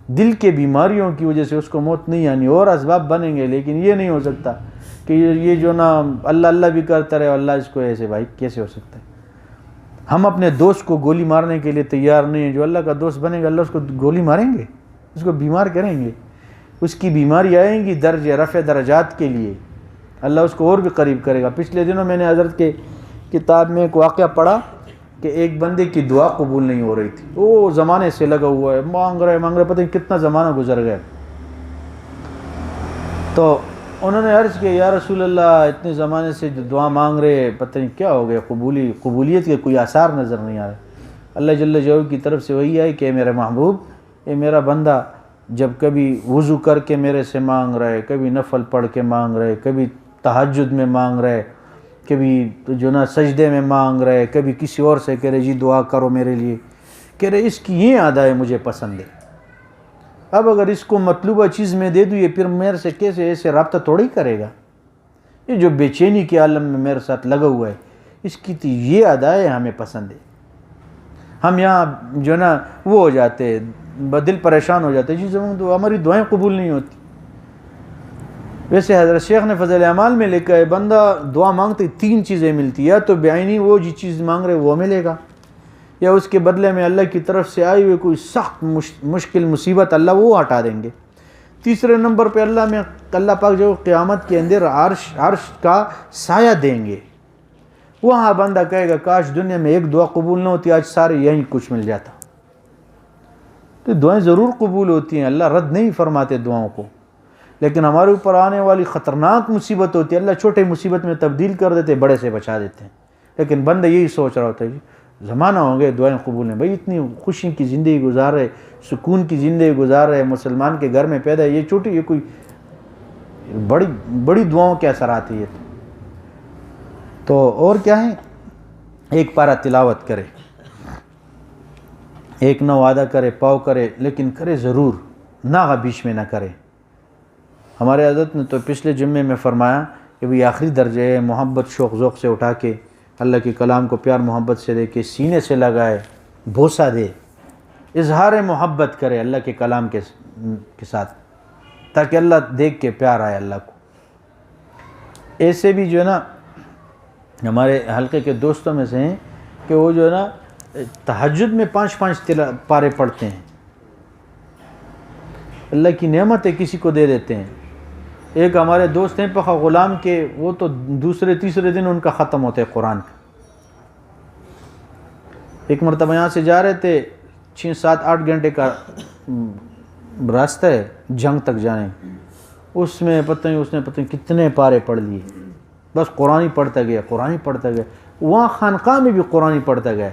دل کے بیماریوں کی وجہ سے اس کو موت نہیں آنی، اور اسباب بنیں گے، لیکن یہ نہیں ہو سکتا کہ یہ جو نا اللہ اللہ بھی کرتا رہے، اللہ اس کو ایسے، بھائی کیسے ہو سکتا ہے؟ ہم اپنے دوست کو گولی مارنے کے لیے تیار نہیں ہیں، جو اللہ کا دوست بنے گا اللہ اس کو گولی ماریں گے، اس کو بیمار کریں گے، اس کی بیماری آئیں گی درجہ رفع درجات کے لیے، اللہ اس کو اور بھی قریب کرے گا۔ پچھلے دنوں میں نے حضرت کے کتاب میں ایک واقعہ پڑھا کہ ایک بندے کی دعا قبول نہیں ہو رہی تھی، وہ زمانے سے لگا ہوا ہے، مانگ رہے پتہ نہیں کتنا زمانہ گزر گیا۔ تو انہوں نے عرض کیا، یا رسول اللہ اتنے زمانے سے جو دعا مانگ رہے، پتہ نہیں کیا ہو گیا، قبولیت کے کوئی آثار نظر نہیں آ رہے۔ اللہ جل جلالہ کی طرف سے وہی آئی کہ اے میرے محبوب، اے میرا بندہ جب کبھی وضو کر کے میرے سے مانگ رہے، کبھی نفل پڑھ کے مانگ رہے، کبھی تہجد میں مانگ رہے، کبھی جو نا سجدے میں مانگ رہے، کبھی کسی اور سے کہہ رہے جی دعا کرو میرے لیے، کہہ رہے اس کی یہ ادائیں مجھے پسند ہے۔ اب اگر اس کو مطلوبہ چیز میں دے دوں، یہ پھر میرے سے کیسے ایسے رابطہ تھوڑی کرے گا؟ یہ جو بے چینی کے عالم میں میرے ساتھ لگا ہوا ہے، اس کی تو یہ ادائیں ہمیں پسند ہے۔ ہم یہاں جو نا وہ ہو جاتے، دل پریشان ہو جاتے، جی تو ہماری دعائیں قبول نہیں ہوتی۔ ویسے حضرت شیخ نے فضل اعمال میں لکھا ہے، بندہ دعا مانگتے 3 چیزیں ملتی، یا تو بعینی وہ جی چیز مانگ رہے وہ ملے گا، یا اس کے بدلے میں اللہ کی طرف سے آئی ہوئی کوئی سخت مشکل مصیبت اللہ وہ ہٹا دیں گے۔ تیسرے نمبر پہ اللہ پاک جو قیامت کے اندر عرش کا سایہ دیں گے، وہاں بندہ کہے گا کاش دنیا میں ایک دعا قبول نہ ہوتی، آج سارے یہیں کچھ مل جاتا۔ تو دعائیں ضرور قبول ہوتی ہیں، اللہ رد نہیں فرماتے دعاؤں کو، لیکن ہمارے اوپر آنے والی خطرناک مصیبت ہوتی ہے، اللہ چھوٹے مصیبت میں تبدیل کر دیتے، بڑے سے بچا دیتے ہیں۔ لیکن بندہ یہی سوچ رہا ہوتا ہے جی زمانہ ہو گئے دعائیں قبول ہیں، بھائی اتنی خوشی کی زندگی گزار رہے، سکون کی زندگی گزار رہے، مسلمان کے گھر میں پیدا ہے، یہ چھوٹی، یہ کوئی بڑی دعاؤں کے اثرات ہیں یہ تو اور کیا ہے؟ ایک پارہ تلاوت کرے، ایک نہ وعدہ کرے، پاؤ کرے، لیکن کرے ضرور، ناغہ بیچ میں نہ کرے۔ ہمارے حضرت نے تو پچھلے جمعے میں فرمایا کہ بھئی آخری درجے ہے، محبت شوق ذوق سے اٹھا کے اللہ کے کلام کو پیار محبت سے دے کے سینے سے لگائے، بوسہ دے، اظہار محبت کرے اللہ کے کلام کے ساتھ، تاکہ اللہ دیکھ کے پیار آئے اللہ کو۔ ایسے بھی جو ہے نا ہمارے حلقے کے دوستوں میں سے ہیں کہ وہ جو ہے نا تہجد میں 5 پارے پڑھتے ہیں، اللہ کی نعمت ہے کسی کو دے دیتے ہیں۔ ایک ہمارے دوست ہیں پخا غلام کے، وہ تو دوسرے تیسرے دن ان کا ختم ہوتا ہے قرآن کا۔ ایک مرتبہ یہاں سے جا رہے تھے، 6-7-8 گھنٹے کا راستہ ہے جنگ تک جانے، اس میں پتہ نہیں کتنے پارے پڑھ لیے، بس قرآن ہی پڑھتا گیا، قرآن ہی پڑھتا گیا، وہاں خانقاہ میں بھی قرآن ہی پڑھتا گیا۔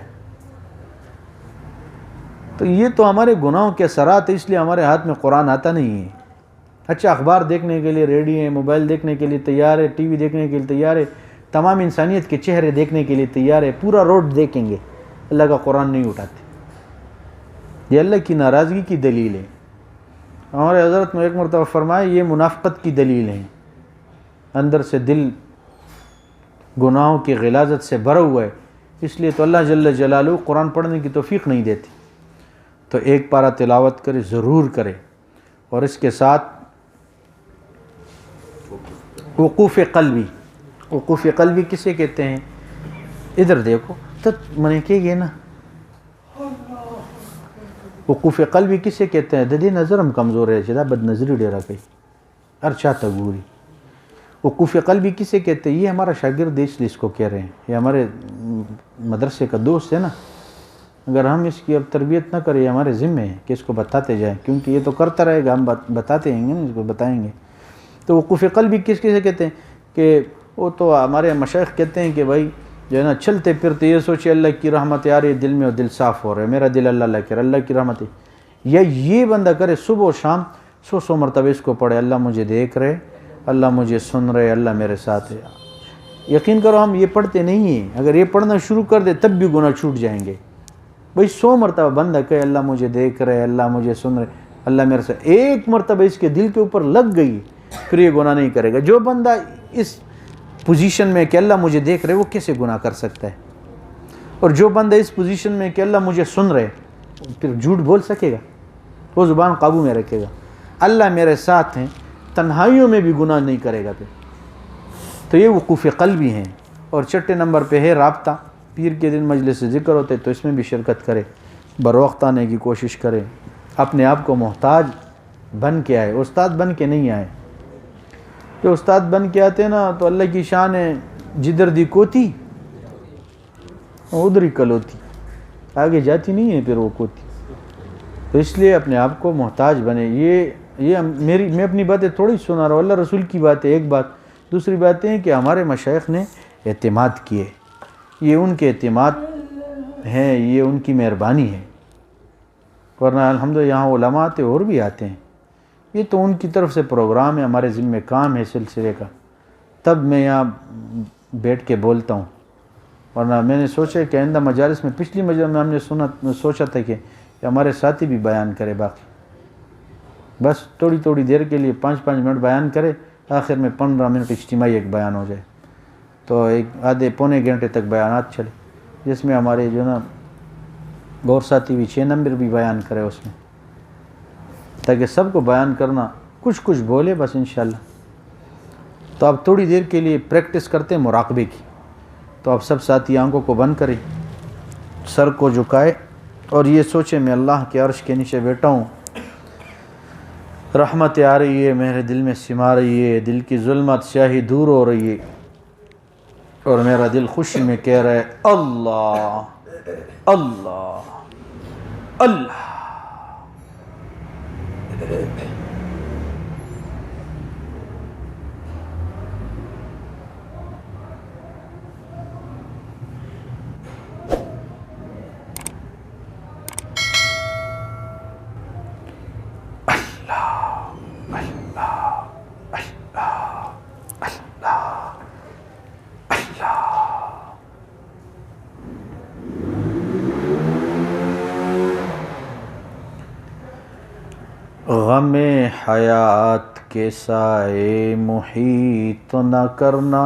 تو یہ تو ہمارے گناہوں کے اثرات ہیں، اس لیے ہمارے ہاتھ میں قرآن آتا نہیں ہے۔ اچھا اخبار دیکھنے کے لیے ریڈی ہیں، موبائل دیکھنے کے لیے تیار ہے، ٹی وی دیکھنے کے لیے تیار ہے، تمام انسانیت کے چہرے دیکھنے کے لیے تیار ہے، پورا روڈ دیکھیں گے، اللہ کا قرآن نہیں اٹھاتے۔ یہ اللہ کی ناراضگی کی دلیل ہے۔ ہمارے حضرت نے ایک مرتبہ فرمایا یہ منافقت کی دلیل ہے، اندر سے دل گناہوں کی غلاظت سے بھرا ہوا ہے، اس لیے تو اللہ جل جلالہ قرآن پڑھنے کی توفیق نہیں دیتی۔ تو ایک پارہ تلاوت کرے، ضرور کرے، اور اس کے ساتھ وقوف قلبی۔ وقوف قلبی کسے کہتے ہیں؟ ادھر دیکھو تو منع کہ یہ نا وقوف قلبی کسے کہتے ہیں؟ ددی نظر ہم کمزور ہے، جدا بد نظری ڈیرا کئی ارچا تگوری۔ وقوف قلبی کسے کہتے ہیں؟ یہ ہمارا شاگرد اس لیے اس کو کہہ رہے ہیں، یہ ہمارے مدرسے کا دوست ہے نا، اگر ہم اس کی اب تربیت نہ کریں، یہ ہمارے ذمہ ہے کہ اس کو بتاتے جائیں، کیونکہ یہ تو کرتا رہے گا، ہم بتاتے ہیں گے نا، اس کو بتائیں گے۔ تو وقوف قلبی کسے کہتے ہیں؟ کہ وہ تو ہمارے مشائخ کہتے ہیں کہ بھائی جو ہے نا چلتے پھرتے یہ سوچے اللہ کی رحمت آ رہی ہے دل میں، اور دل صاف ہو رہا ہے، میرا دل اللہ کہہ رہا ہے، اللہ کی رحمت ہے، یا یہ بندہ کرے صبح و شام 100 مرتبہ اس کو پڑھے، اللہ مجھے دیکھ رہے، اللہ مجھے سن رہے، اللہ میرے ساتھ ہے۔ یقین کرو ہم یہ پڑھتے نہیں ہیں، اگر یہ پڑھنا شروع کر دے تب بھی گناہ چھوٹ جائیں گے۔ بھائی 100 مرتبہ بندہ کہے اللہ مجھے دیکھ رہے، اللہ مجھے سن رہے، اللہ میرے ساتھ، ایک مرتبہ اس کے دل کے اوپر لگ گئی پھر یہ گناہ نہیں کرے گا۔ جو بندہ اس پوزیشن میں کہ اللہ مجھے دیکھ رہے وہ کیسے گناہ کر سکتا ہے؟ اور جو بندہ اس پوزیشن میں کہ اللہ مجھے سن رہے پھر جھوٹ بول سکے گا؟ وہ زبان قابو میں رکھے گا، اللہ میرے ساتھ ہیں، تنہائیوں میں بھی گناہ نہیں کرے گا پھر۔ تو یہ وقوف قلبی ہیں۔ اور چھٹے نمبر پہ ہے رابطہ، پیر کے دن مجلس ذکر ہوتے تو اس میں بھی شرکت کرے، بروقت آنے کی کوشش کرے، اپنے آپ کو محتاج بن کے آئے، استاد بن کے نہیں آئے۔ جو استاد بن کے آتے نا تو اللہ کی شان ہے، جدھر دی کوتی ادھر ہی کلوتی، آگے جاتی نہیں ہے پھر وہ کوتی۔ تو اس لیے اپنے آپ کو محتاج بنے۔ یہ میں اپنی باتیں تھوڑی سنا رہا ہوں، اللہ رسول کی بات ہے ایک بات، دوسری بات یہ ہے کہ ہمارے مشائخ نے اعتماد کیے، یہ ان کے اعتماد ہیں، یہ ان کی مہربانی ہے، ورنہ الحمدللہ یہاں علماء آتے اور بھی آتے ہیں، یہ تو ان کی طرف سے پروگرام ہے، ہمارے ذمہ کام ہے سلسلے کا، تب میں یہاں بیٹھ کے بولتا ہوں۔ ورنہ میں نے سوچا کہ آئندہ مجالس میں، پچھلی مجلس میں ہم نے سوچا تھا کہ ہمارے ساتھی بھی بیان کرے، باقی بس تھوڑی دیر کے لیے 5 منٹ بیان کرے، آخر میں 15 منٹ اجتماعی ایک بیان ہو جائے، تو ایک آدھے پونے گھنٹے تک بیانات چلے، جس میں ہمارے جو نا غور ساتھی بھی 6 نمبر بھی بیان کرے اس میں، تاکہ سب کو بیان کرنا کچھ بولے بس انشاءاللہ۔ تو آپ تھوڑی دیر کے لیے پریکٹس کرتے ہیں مراقبے کی، تو آپ سب ساتھی آنکھوں کو بند کریں، سر کو جھکائے اور یہ سوچے میں اللہ کے عرش کے نیچے بیٹھا ہوں، رحمت آ رہی ہے، میرے دل میں سما رہی ہے، دل کی ظلمت سیاہی دور ہو رہی ہے، اور میرا دل خوشی میں کہہ رہا ہے اللہ اللہ اللہ۔ غم حیات کے سائے محیط نہ کرنا،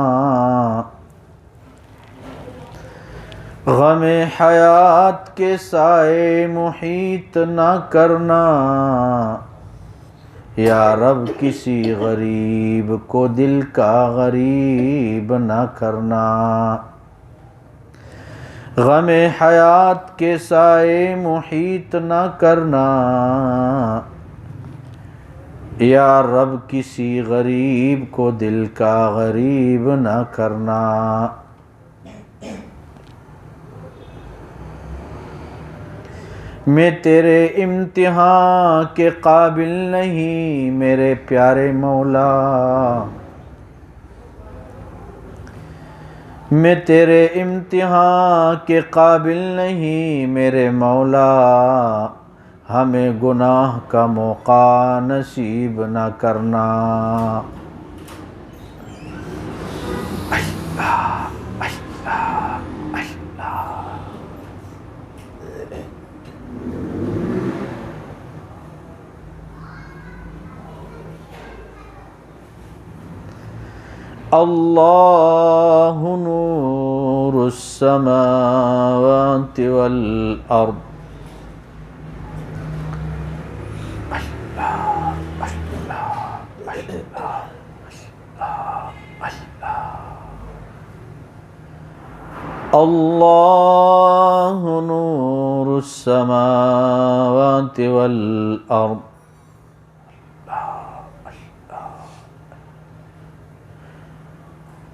غم حیات کے سائے محیط نہ کرنا، یا رب کسی غریب کو دل کا غریب نہ کرنا، غم حیات کے سائے محیط نہ کرنا، یا رب کسی غریب کو دل کا غریب نہ کرنا۔ میں تیرے امتحان کے قابل نہیں میرے پیارے مولا، میں تیرے امتحان کے قابل نہیں میرے مولا، ہمیں گناہ کا موقع نصیب نہ کرنا۔ اللہ نور السماوات والارض، اللہ نور السماوات والارض،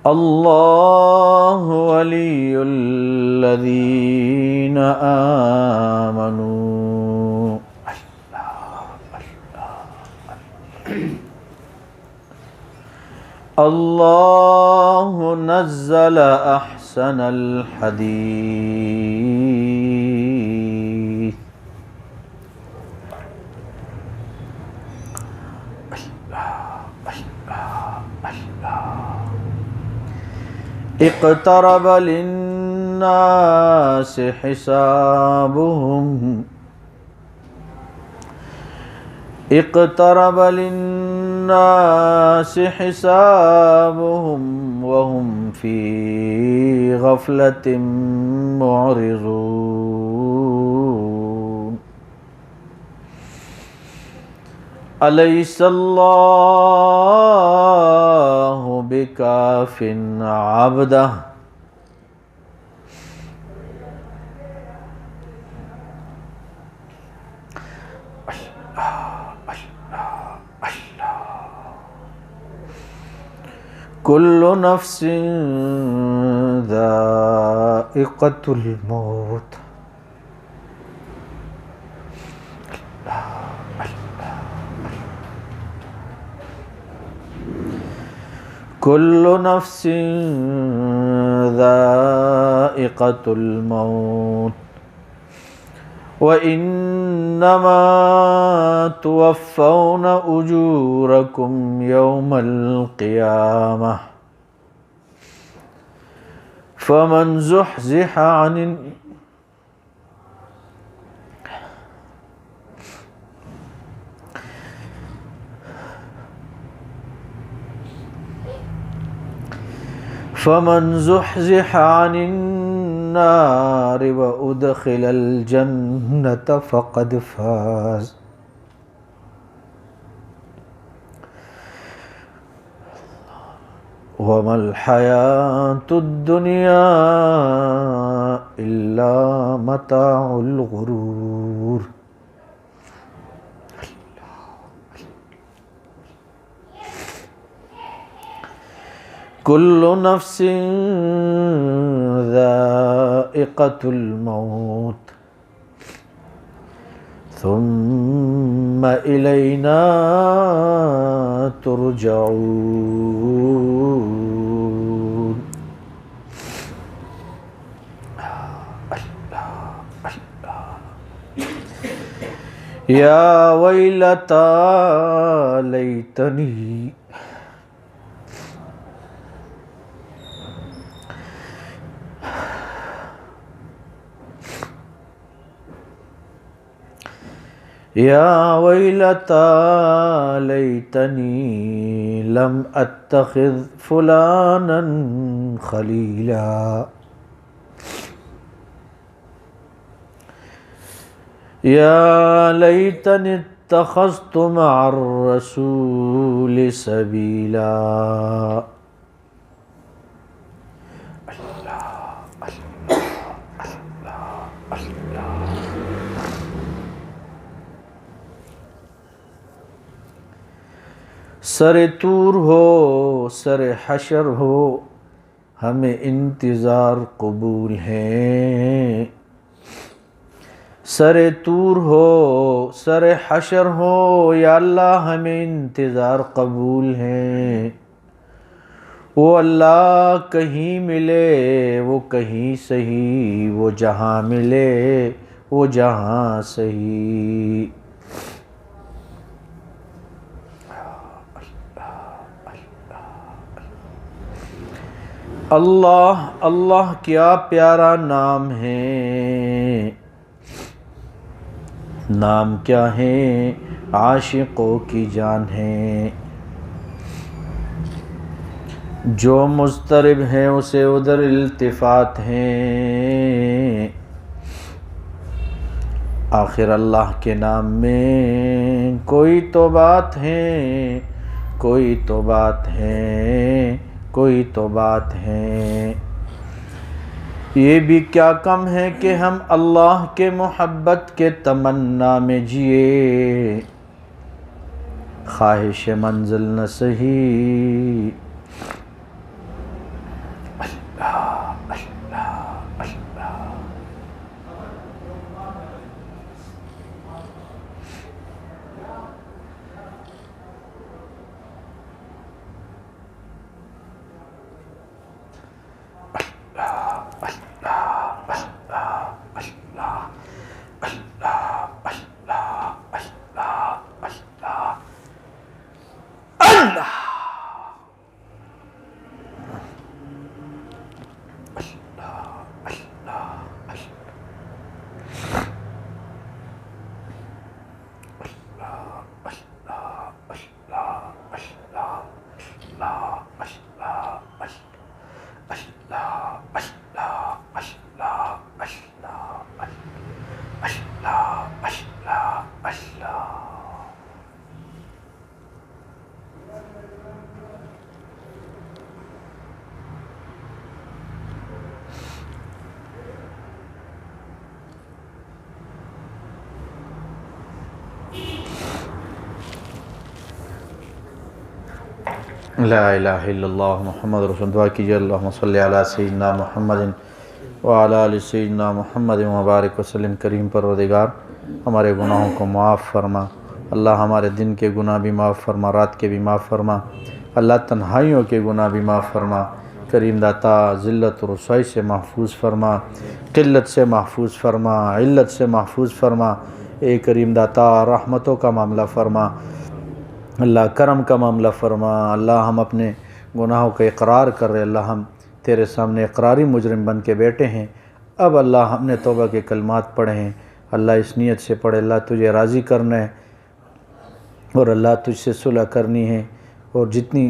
اللہ ولی الذین آمنوا، اللہ نزل احسن الحدیث، اقترب للناس حسابهم، اقترب للناس حسابهم وهم في غفلة معرضون، أليس الله بكاف عبده، كل نفس ذائقة الموت، كل نفس ذائقة الموت، وإنما توفون أجوركم يوم القيامة، فمن زحزح عن النار وأدخل الجنة فقد فاز، وما الحياة الدنيا إلا متاع الغرور۔ كل نفس ذائقة الموت ثم إلينا ترجعون۔ يا ويلتى ليتني يا ويلتى ليتني لم أتخذ فلانا خليلا، يا ليتني اتخذت مع الرسول سبيلا۔ سر طور ہو سر حشر ہو ہمیں انتظار قبول ہے، سر طور ہو سر حشر ہو یا اللہ ہمیں انتظار قبول ہے۔ وہ اللہ کہیں ملے وہ کہیں سہی، وہ جہاں ملے وہ جہاں سہی۔ اللہ اللہ کیا پیارا نام ہے، نام کیا ہے عاشقوں کی جان ہے، جو مضطرب ہے اسے ادھر التفات ہے، آخر اللہ کے نام میں کوئی تو بات ہے، کوئی تو بات ہے، کوئی تو بات ہے۔ یہ بھی کیا کم ہے کہ ہم اللہ کے محبت کے تمنا میں جیے، خواہش منزل نہ سہی۔ لا الہ الا اللہ محمد رسول، دعا کیجئے اللہم صلی علی سیدنا محمد وعلی آل سیدنا محمد مبارک وسلم۔ کریم پروردگار ہمارے گناہوں کو معاف فرما، اللہ ہمارے دن کے گناہ بھی معاف فرما، رات کے بھی معاف فرما، اللہ تنہائیوں کے گناہ بھی معاف فرما۔ کریم داتا ذلت و رسوائی سے محفوظ فرما، قلت سے محفوظ فرما، علت سے محفوظ فرما۔ اے کریم داتا رحمتوں کا معاملہ فرما، اللہ کرم کا معاملہ فرما۔ اللہ ہم اپنے گناہوں کا اقرار کر رہے، اللہ ہم تیرے سامنے اقراری مجرم بن کے بیٹھے ہیں۔ اب اللہ ہم نے توبہ کے کلمات پڑھے ہیں، اللہ اس نیت سے پڑھے اللہ تجھے راضی کرنا ہے اور اللہ تجھ سے صلح کرنی ہے، اور جتنی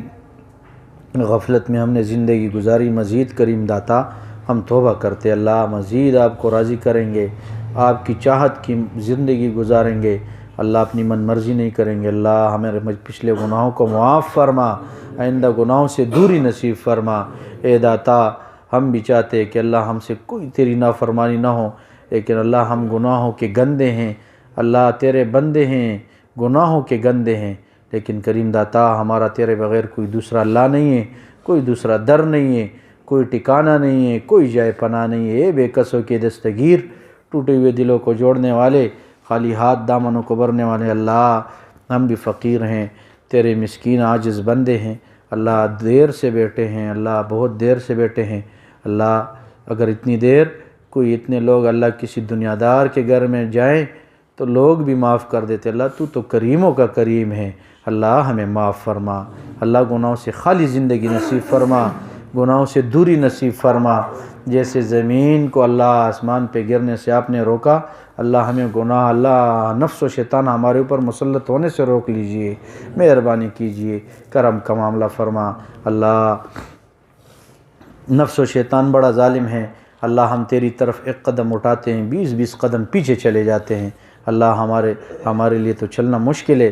غفلت میں ہم نے زندگی گزاری مزید کریم داتا ہم توبہ کرتے اللہ مزید آپ کو راضی کریں گے، آپ کی چاہت کی زندگی گزاریں گے، اللہ اپنی من مرضی نہیں کریں گے۔ اللہ ہمارے پچھلے گناہوں کو معاف فرما، آئندہ گناہوں سے دوری نصیب فرما۔ اے داتا ہم بھی چاہتے کہ اللہ ہم سے کوئی تیری نافرمانی نہ ہو، لیکن اللہ ہم گناہوں کے گندے ہیں، اللہ تیرے بندے ہیں، گناہوں کے گندے ہیں، لیکن کریم داتا ہمارا تیرے بغیر کوئی دوسرا اللہ نہیں ہے، کوئی دوسرا در نہیں ہے، کوئی ٹھکانہ نہیں ہے، کوئی جائے پناہ نہیں ہے۔ اے بے کسوں کے دستگیر، ٹوٹے ہوئے دلوں کو جوڑنے والے، خالی ہاتھ دامنوں کو بھرنے والے، اللہ ہم بھی فقیر ہیں، تیرے مسکین عاجز بندے ہیں، اللہ دیر سے بیٹھے ہیں، اللہ بہت دیر سے بیٹھے ہیں، اللہ اگر اتنی دیر کوئی اتنے لوگ اللہ کسی دنیا دار کے گھر میں جائیں تو لوگ بھی معاف کر دیتے۔ اللہ تو کریموں کا کریم ہے، اللہ ہمیں معاف فرما، اللہ گناہوں سے خالی زندگی نصیب فرما، گناہوں سے دوری نصیب فرما۔ جیسے زمین کو اللہ آسمان پہ گرنے سے آپ نے روکا، اللہ ہمیں گناہ، اللہ نفس و شیطان ہمارے اوپر مسلط ہونے سے روک لیجئے، مہربانی کیجئے، کرم کا معاملہ فرما۔ اللہ نفس و شیطان بڑا ظالم ہے، اللہ ہم تیری طرف ایک قدم اٹھاتے ہیں 20 قدم پیچھے چلے جاتے ہیں، اللہ ہمارے لیے تو چلنا مشکل ہے،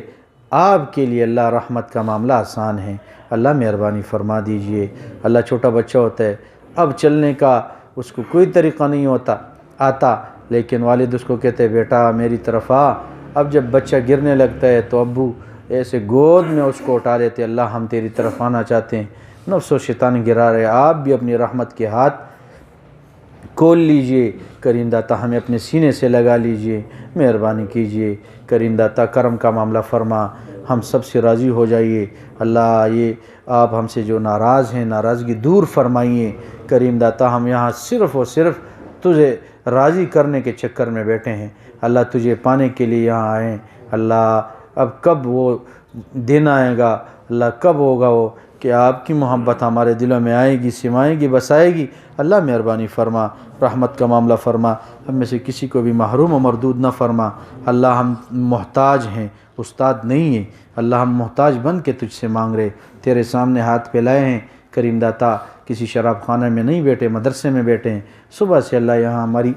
آپ کے لیے اللہ رحمت کا معاملہ آسان ہے، اللہ مہربانی فرما دیجئے۔ اللہ چھوٹا بچہ ہوتا ہے، اب چلنے کا اس کو کوئی طریقہ نہیں آتا، لیکن والد اس کو کہتے ہیں بیٹا میری طرف آ۔ اب جب بچہ گرنے لگتا ہے تو ابو ایسے گود میں اس کو اٹھا لیتے، اللہ ہم تیری طرف آنا چاہتے ہیں، نفس و شیطان گرا رہے، آپ بھی اپنی رحمت کے ہاتھ کھول لیجئے، کریم داتا ہمیں اپنے سینے سے لگا لیجئے، مہربانی کیجئے، کریم داتا کرم کا معاملہ فرما، ہم سب سے راضی ہو جائیے، اللہ یہ آپ ہم سے جو ناراض ہیں ناراضگی دور فرمائیے، کریم داتا ہم یہاں صرف اور صرف تجھے راضی کرنے کے چکر میں بیٹھے ہیں، اللہ تجھے پانے کے لیے یہاں آئے ہیں، اللہ اب کب وہ دن آئے گا، اللہ کب ہوگا وہ کہ آپ کی محبت ہمارے دلوں میں آئے گی، سمائے گی، بسائے گی، اللہ مہربانی فرما، رحمت کا معاملہ فرما، ہم میں سے کسی کو بھی محروم و مردود نہ فرما، اللہ ہم محتاج ہیں، استاد نہیں ہیں، اللہ ہم محتاج بن کے تجھ سے مانگ رہے، تیرے سامنے ہاتھ پھیلائے ہیں، کریم داتا کسی شراب خانہ میں نہیں بیٹھے، مدرسے میں بیٹھے ہیں، صبح سے اللہ یہاں ہماری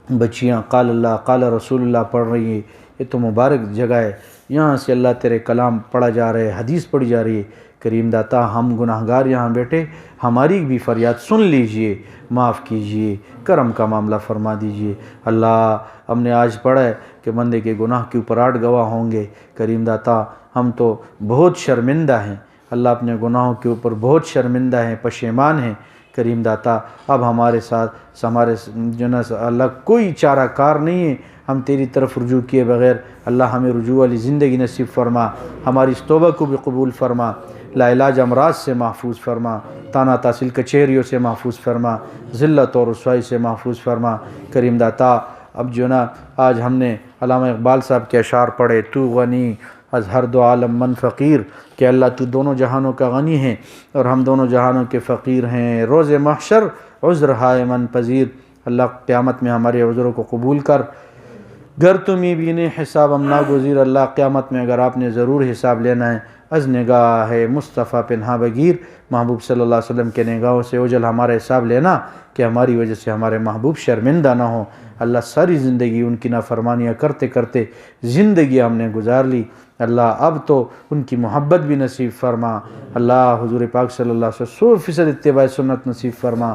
بچیاں قال اللہ قال رسول اللہ پڑھ رہی ہیں، یہ تو مبارک جگہ ہے، یہاں سے اللہ تیرے کلام پڑھا جا رہا ہے، حدیث پڑھی جا رہی ہے، کریم داتا ہم گناہگار یہاں بیٹھے، ہماری بھی فریاد سن لیجئے، معاف کیجئے، کرم کا معاملہ فرما دیجئے، اللہ ہم نے آج پڑھا ہے کہ بندے کے گناہ کے اوپر 8 گواہ ہوں گے، کریم داتا ہم تو بہت شرمندہ ہیں، اللہ اپنے گناہوں کے اوپر بہت شرمندہ ہیں، پشیمان ہیں، کریم داتا اب ہمارے ساتھ ہمارے اللہ کوئی چارہ کار نہیں ہے، ہم تیری طرف رجوع کیے بغیر، اللہ ہمیں رجوع والی زندگی نصیب فرما، ہماری اس توبہ کو بھی قبول فرما، لا علاج امراض سے محفوظ فرما، تانا تحصیل کچہریوں سے محفوظ فرما، ذلت اور رسوائی سے محفوظ فرما، کریم داتا اب جو نا آج ہم نے علامہ اقبال صاحب کے اشعار پڑھے، تو غنی از ہر دو عالم من فقیر، کہ اللہ تو دونوں جہانوں کا غنی ہے اور ہم دونوں جہانوں کے فقیر ہیں، روز محشر عذر ہائے من پذیر، اللہ قیامت میں ہمارے عذروں کو قبول کر، گر تمہیں بھی نے حساب ہم ناگزیر، اللہ قیامت میں اگر آپ نے ضرور حساب لینا ہے، از نگاہ ہے مصطفیٰ پنہا بگیر، محبوب صلی اللہ علیہ وسلم کے نگاہوں سے اوجھل ہمارا حساب لینا کہ ہماری وجہ سے ہمارے محبوب شرمندہ نہ ہوں، اللہ ساری زندگی ان کی نافرمانیاں کرتے کرتے زندگی ہم نے گزار لی، اللہ اب تو ان کی محبت بھی نصیب فرما، اللہ حضور پاک صلی اللہ علیہ وسلم 100% اتباع سنت نصیب فرما،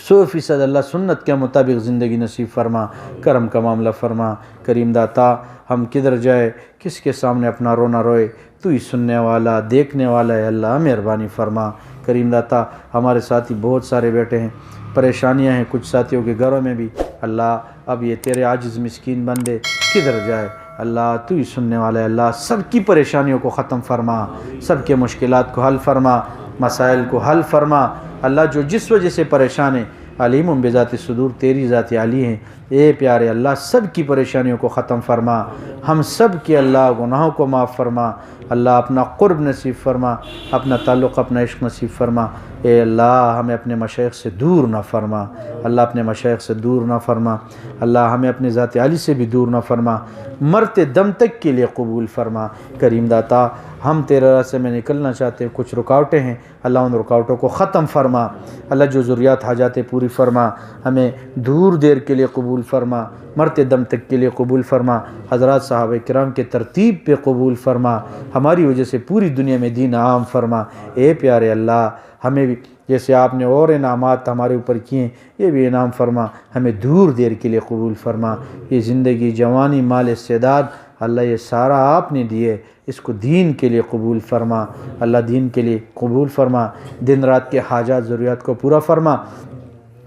100% اللہ سنت کے مطابق زندگی نصیب فرما، کرم کا معاملہ فرما، کریم داتا ہم کدھر جائے، کس کے سامنے اپنا رونا روئے، تو ہی سننے والا دیکھنے والا ہے، اللہ مہربانی فرما، کریم داتا ہمارے ساتھی بہت سارے بیٹھے ہیں، پریشانیاں ہیں کچھ ساتھیوں کے گھروں میں بھی، اللہ اب یہ تیرے عاجز مسکین بندے کدھر جائے، اللہ تو ہی سننے والا ہے، اللہ سب کی پریشانیوں کو ختم فرما، سب کے مشکلات کو حل فرما، مسائل کو حل فرما، اللہ جو جس وجہ سے پریشان ہے، علیم بذات صدور تیری ذات عالی ہیں، اے پیارے اللہ سب کی پریشانیوں کو ختم فرما، ہم سب کے اللہ گناہوں کو معاف فرما، اللہ اپنا قرب نصیب فرما، اپنا تعلق اپنا عشق نصیب فرما، اے اللہ ہمیں اپنے مشائخ سے دور نہ فرما، اللہ اپنے مشائخ سے دور نہ فرما، اللہ ہمیں اپنے ذات عالی سے بھی دور نہ فرما، مرتے دم تک کے لیے قبول فرما، کریم داتا ہم تیرے راستے میں نکلنا چاہتے ہیں، کچھ رکاوٹیں ہیں، اللہ ان رکاوٹوں کو ختم فرما، اللہ جو ضروریات حاجاتیں پوری فرما، ہمیں دور دیر کے لیے قبول فرما، مرتے دم تک کے لیے قبول فرما، حضرات صحابہ کرام کے ترتیب پہ قبول فرما، ہماری وجہ سے پوری دنیا میں دین عام فرما، اے پیارے اللہ ہمیں بھی جیسے آپ نے اور انعامات ہمارے اوپر کیے یہ بھی انعام فرما، ہمیں دور دیر کے لیے قبول فرما، یہ زندگی جوانی مال استعداد اللہ یہ سارا آپ نے دیے، اس کو دین کے لیے قبول فرما، اللہ دین کے لیے قبول فرما، دن رات کے حاجات ضروریات کو پورا فرما،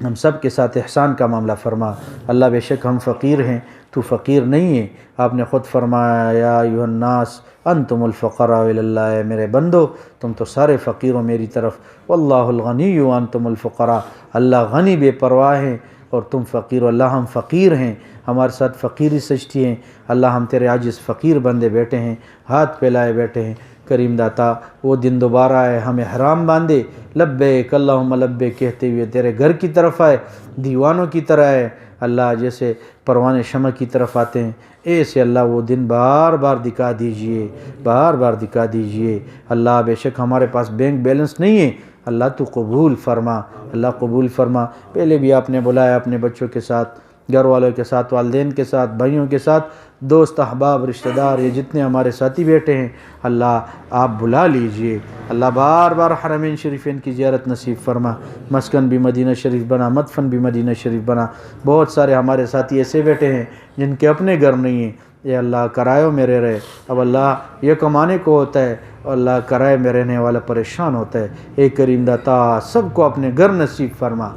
ہم سب کے ساتھ احسان کا معاملہ فرما، اللہ بے شک ہم فقیر ہیں تو فقیر نہیں ہے، آپ نے خود فرمایا یا ایھا الناس انتم الفقراء الی اللہ، اے میرے بندو تم تو سارے فقیر ہو میری طرف، واللہ الغنی وانتم الفقراء، اللہ غنی بے پرواہ ہے اور تم فقیر ہو، اللہ ہم فقیر ہیں، ہمارے ساتھ فقیری سجتی ہیں، اللہ ہم تیرے عاجز فقیر بندے بیٹھے ہیں، ہاتھ پھیلائے بیٹھے ہیں، کریم داتا وہ دن دوبارہ آئے، ہمیں حرام باندھے، لبیک اللہم لبیک کہتے ہوئے تیرے گھر کی طرف آئے، دیوانوں کی طرح آئے، اللہ جیسے پروان شمع کی طرف آتے ہیں ایسے اللہ وہ دن بار بار دکھا دیجئے، بار بار دکھا دیجئے، اللہ بے شک ہمارے پاس بینک بیلنس نہیں ہے، اللہ تو قبول فرما، اللہ قبول فرما، پہلے بھی آپ نے بلایا اپنے بچوں کے ساتھ، گھر والوں کے ساتھ، والدین کے ساتھ، بھائیوں کے ساتھ، دوست احباب رشتہ دار یہ جتنے ہمارے ساتھی بیٹھے ہیں اللہ آپ بلا لیجئے، اللہ بار بار حرمین شریفین کی زیارت نصیب فرما، مسکن بھی مدینہ شریف بنا، مدفن بھی مدینہ شریف بنا، بہت سارے ہمارے ساتھی ایسے بیٹھے ہیں جن کے اپنے گھر نہیں ہیں، یہ اللہ کرایوں میں رہ رہے، اب اللہ یہ کمانے کو ہوتا ہے اور اللہ کرائے میں رہنے والا پریشان ہوتا ہے۔ اے کریم داتا سب کو اپنے گھر نصیب فرما،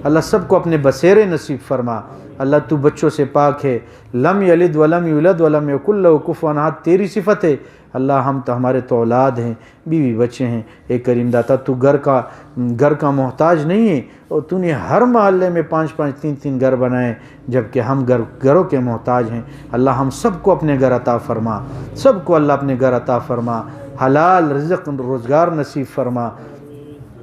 اللہ سب کو اپنے بسیرے نصیب فرما۔ اللہ تو بچوں سے پاک ہے، لم یلد ولم یولد ولم یکن لہ کفوا احد، تیری صفت ہے اللہ، ہم تو ہمارے تو اولاد ہیں، بیوی بچے ہیں۔ اے کریم داتا تو گھر کا محتاج نہیں ہے، اور تو نے ہر محلے میں 5 3 گھر بنائے، جبکہ ہم گھروں کے محتاج ہیں۔ اللہ ہم سب کو اپنے گھر عطا فرما، سب کو اللہ اپنے گھر عطا فرما، حلال رزق روزگار نصیب فرما،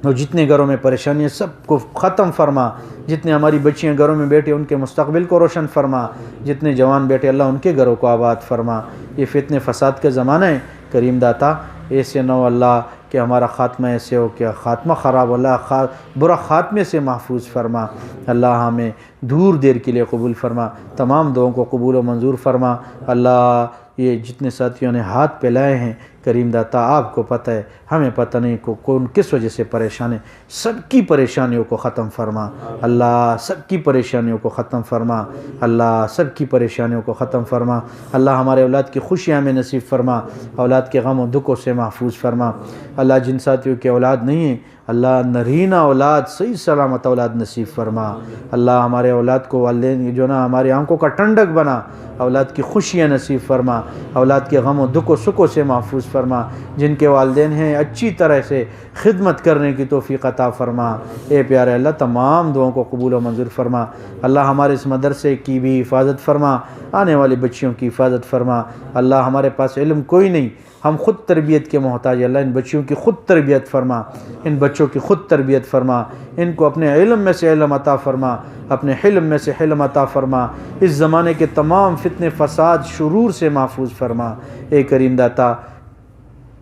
اور جتنے گھروں میں پریشانیاں سب کو ختم فرما، جتنے ہماری بچیاں گھروں میں بیٹھے ان کے مستقبل کو روشن فرما، جتنے جوان بیٹھے اللہ ان کے گھروں کو آباد فرما۔ یہ فتنے فساد کا زمانہ ہے کریم داتا، ایسے نہ ہو اللہ کہ ہمارا خاتمہ ایسے ہو کہ خاتمہ خراب، اللہ برا خاتمے سے محفوظ فرما۔ اللہ ہمیں دور دیر کے لیے قبول فرما، تمام دعاؤں کو قبول و منظور فرما۔ اللہ یہ جتنے ساتھیوں نے ہاتھ پھیلائے ہیں کریم داتا آپ کو پتہ ہے، ہمیں پتہ نہیں کون کس وجہ سے پریشان ہے، سب کی پریشانیوں کو ختم فرما اللہ، سب کی پریشانیوں کو ختم فرما اللہ، سب کی پریشانیوں کو ختم فرما اللہ، ہمارے اولاد کی خوشیاں ہمیں نصیب فرما، اولاد کے غم و دکھوں سے محفوظ فرما اللہ، جن ساتھیوں کے اولاد نہیں ہیں اللہ نرینہ اولاد صحیح سلامت اولاد نصیب فرما اللہ، ہمارے اولاد کو والدین جو نا ہماری آنکھوں کا ٹھنڈک بنا، اولاد کی خوشیاں نصیب فرما، اولاد کے غم و دکھ و سکھوں سے محفوظ فرما، جن کے والدین ہیں اچھی طرح سے خدمت کرنے کی توفیق عطا فرما۔ اے پیارے اللہ تمام دعاؤں کو قبول و منظور فرما اللہ، ہمارے اس مدرسے کی بھی حفاظت فرما، آنے والی بچیوں کی حفاظت فرما اللہ، ہمارے پاس علم کوئی نہیں، ہم خود تربیت کے محتاج، اللہ ان بچیوں کی خود تربیت فرما، ان بچوں کی خود تربیت فرما، ان کو اپنے علم میں سے علم عطا فرما، اپنے حلم میں سے حلم عطا فرما، اس زمانے کے تمام فتنے فساد شرور سے محفوظ فرما۔ اے کریم داتا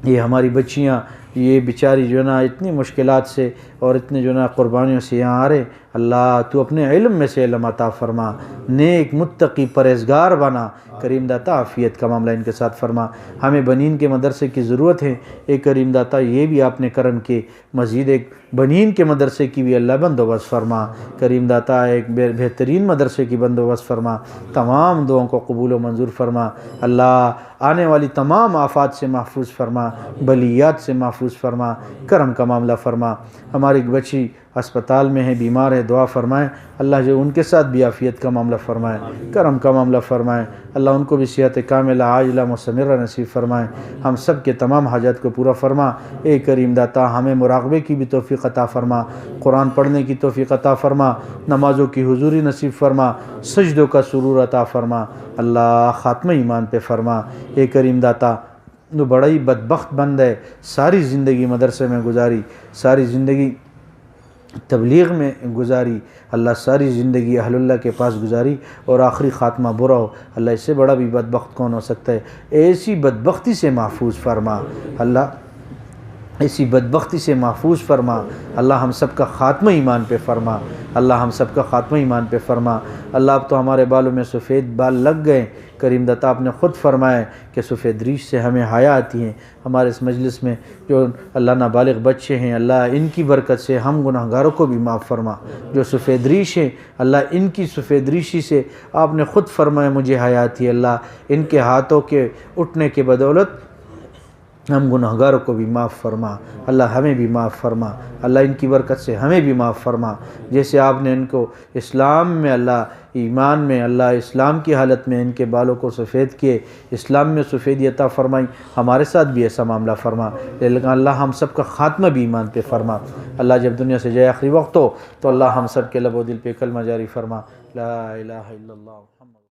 یہ ہماری بچیاں یہ بیچاری جو نا اتنی مشکلات سے اور اتنے جو نا قربانیوں سے یہاں آ رہے، اللہ تو اپنے علم میں سے علم عطا فرما، نیک متقی پرہیزگار بنا کریم داتا، عافیت کا معاملہ ان کے ساتھ فرما۔ ہمیں بنین کے مدرسے کی ضرورت ہے، اے کریم داتا یہ بھی آپ نے کرم کے مزید ایک بنین کے مدرسے کی بھی اللہ بندوبست فرما کریم داتا، ایک بہترین مدرسے کی بندوبست فرما، تمام دعاؤں کو قبول و منظور فرما اللہ، آنے والی تمام آفات سے محفوظ فرما، بلیات سے محفوظ فرما، کرم کا معاملہ فرما۔ ہماری ایک بچی اسپتال میں ہے، بیمار ہے، دعا فرمائیں اللہ جو ان کے ساتھ بھی عافیت کا معاملہ فرمائیں، کرم کا معاملہ فرمائیں اللہ، ان کو بھی صحت کاملہ عاجلہ مستمرہ نصیب فرمائیں، ہم سب کے تمام حاجات کو پورا فرما۔ اے کریم داتا ہمیں مراقبے کی بھی توفیق عطا فرما، قرآن پڑھنے کی توفیق عطا فرما، نمازوں کی حضوری نصیب فرما، سجدوں کا سرور عطا فرما اللہ، خاتمہ ایمان پہ فرما۔ اے کریم داتا جو بڑا ہی بدبخت بند ہے، ساری زندگی مدرسے میں گزاری، ساری زندگی تبلیغ میں گزاری اللہ، ساری زندگی اہل اللہ کے پاس گزاری اور آخری خاتمہ برا ہو اللہ، اس سے بڑا بھی بدبخت کون ہو سکتا ہے؟ ایسی بدبختی سے محفوظ فرما اللہ، ایسی بدبختی سے محفوظ فرما اللہ، ہم سب کا خاتمہ ایمان پہ فرما اللہ، ہم سب کا خاتمہ ایمان پہ فرما اللہ۔ اب تو ہمارے بالوں میں سفید بال لگ گئے کریم داتا، آپ نے خود فرمایا کہ سفید ریش سے ہمیں حیا آتی ہے۔ ہمارے اس مجلس میں جو اللہ نابالغ بچے ہیں اللہ، ان کی برکت سے ہم گناہگاروں کو بھی معاف فرما، جو سفید ریش ہیں اللہ ان کی سفید ریشی سے آپ نے خود فرمایا مجھے حیا آتی ہے اللہ، ان کے ہاتھوں کے اٹھنے کے بدولت ہم گناہگاروں کو بھی معاف فرما اللہ، ہمیں بھی معاف فرما اللہ، ان کی برکت سے ہمیں بھی معاف فرما، جیسے آپ نے ان کو اسلام میں اللہ، ایمان میں اللہ، اسلام کی حالت میں ان کے بالوں کو سفید کیے، اسلام میں سفیدی عطا فرمائی، ہمارے ساتھ بھی ایسا معاملہ فرما لیکن اللہ ہم سب کا خاتمہ بھی ایمان پہ فرما اللہ، جب دنیا سے جائے آخری وقت ہو تو اللہ ہم سب کے لب و دل پہ کلمہ جاری فرما، لا الہ الا اللہ محمد۔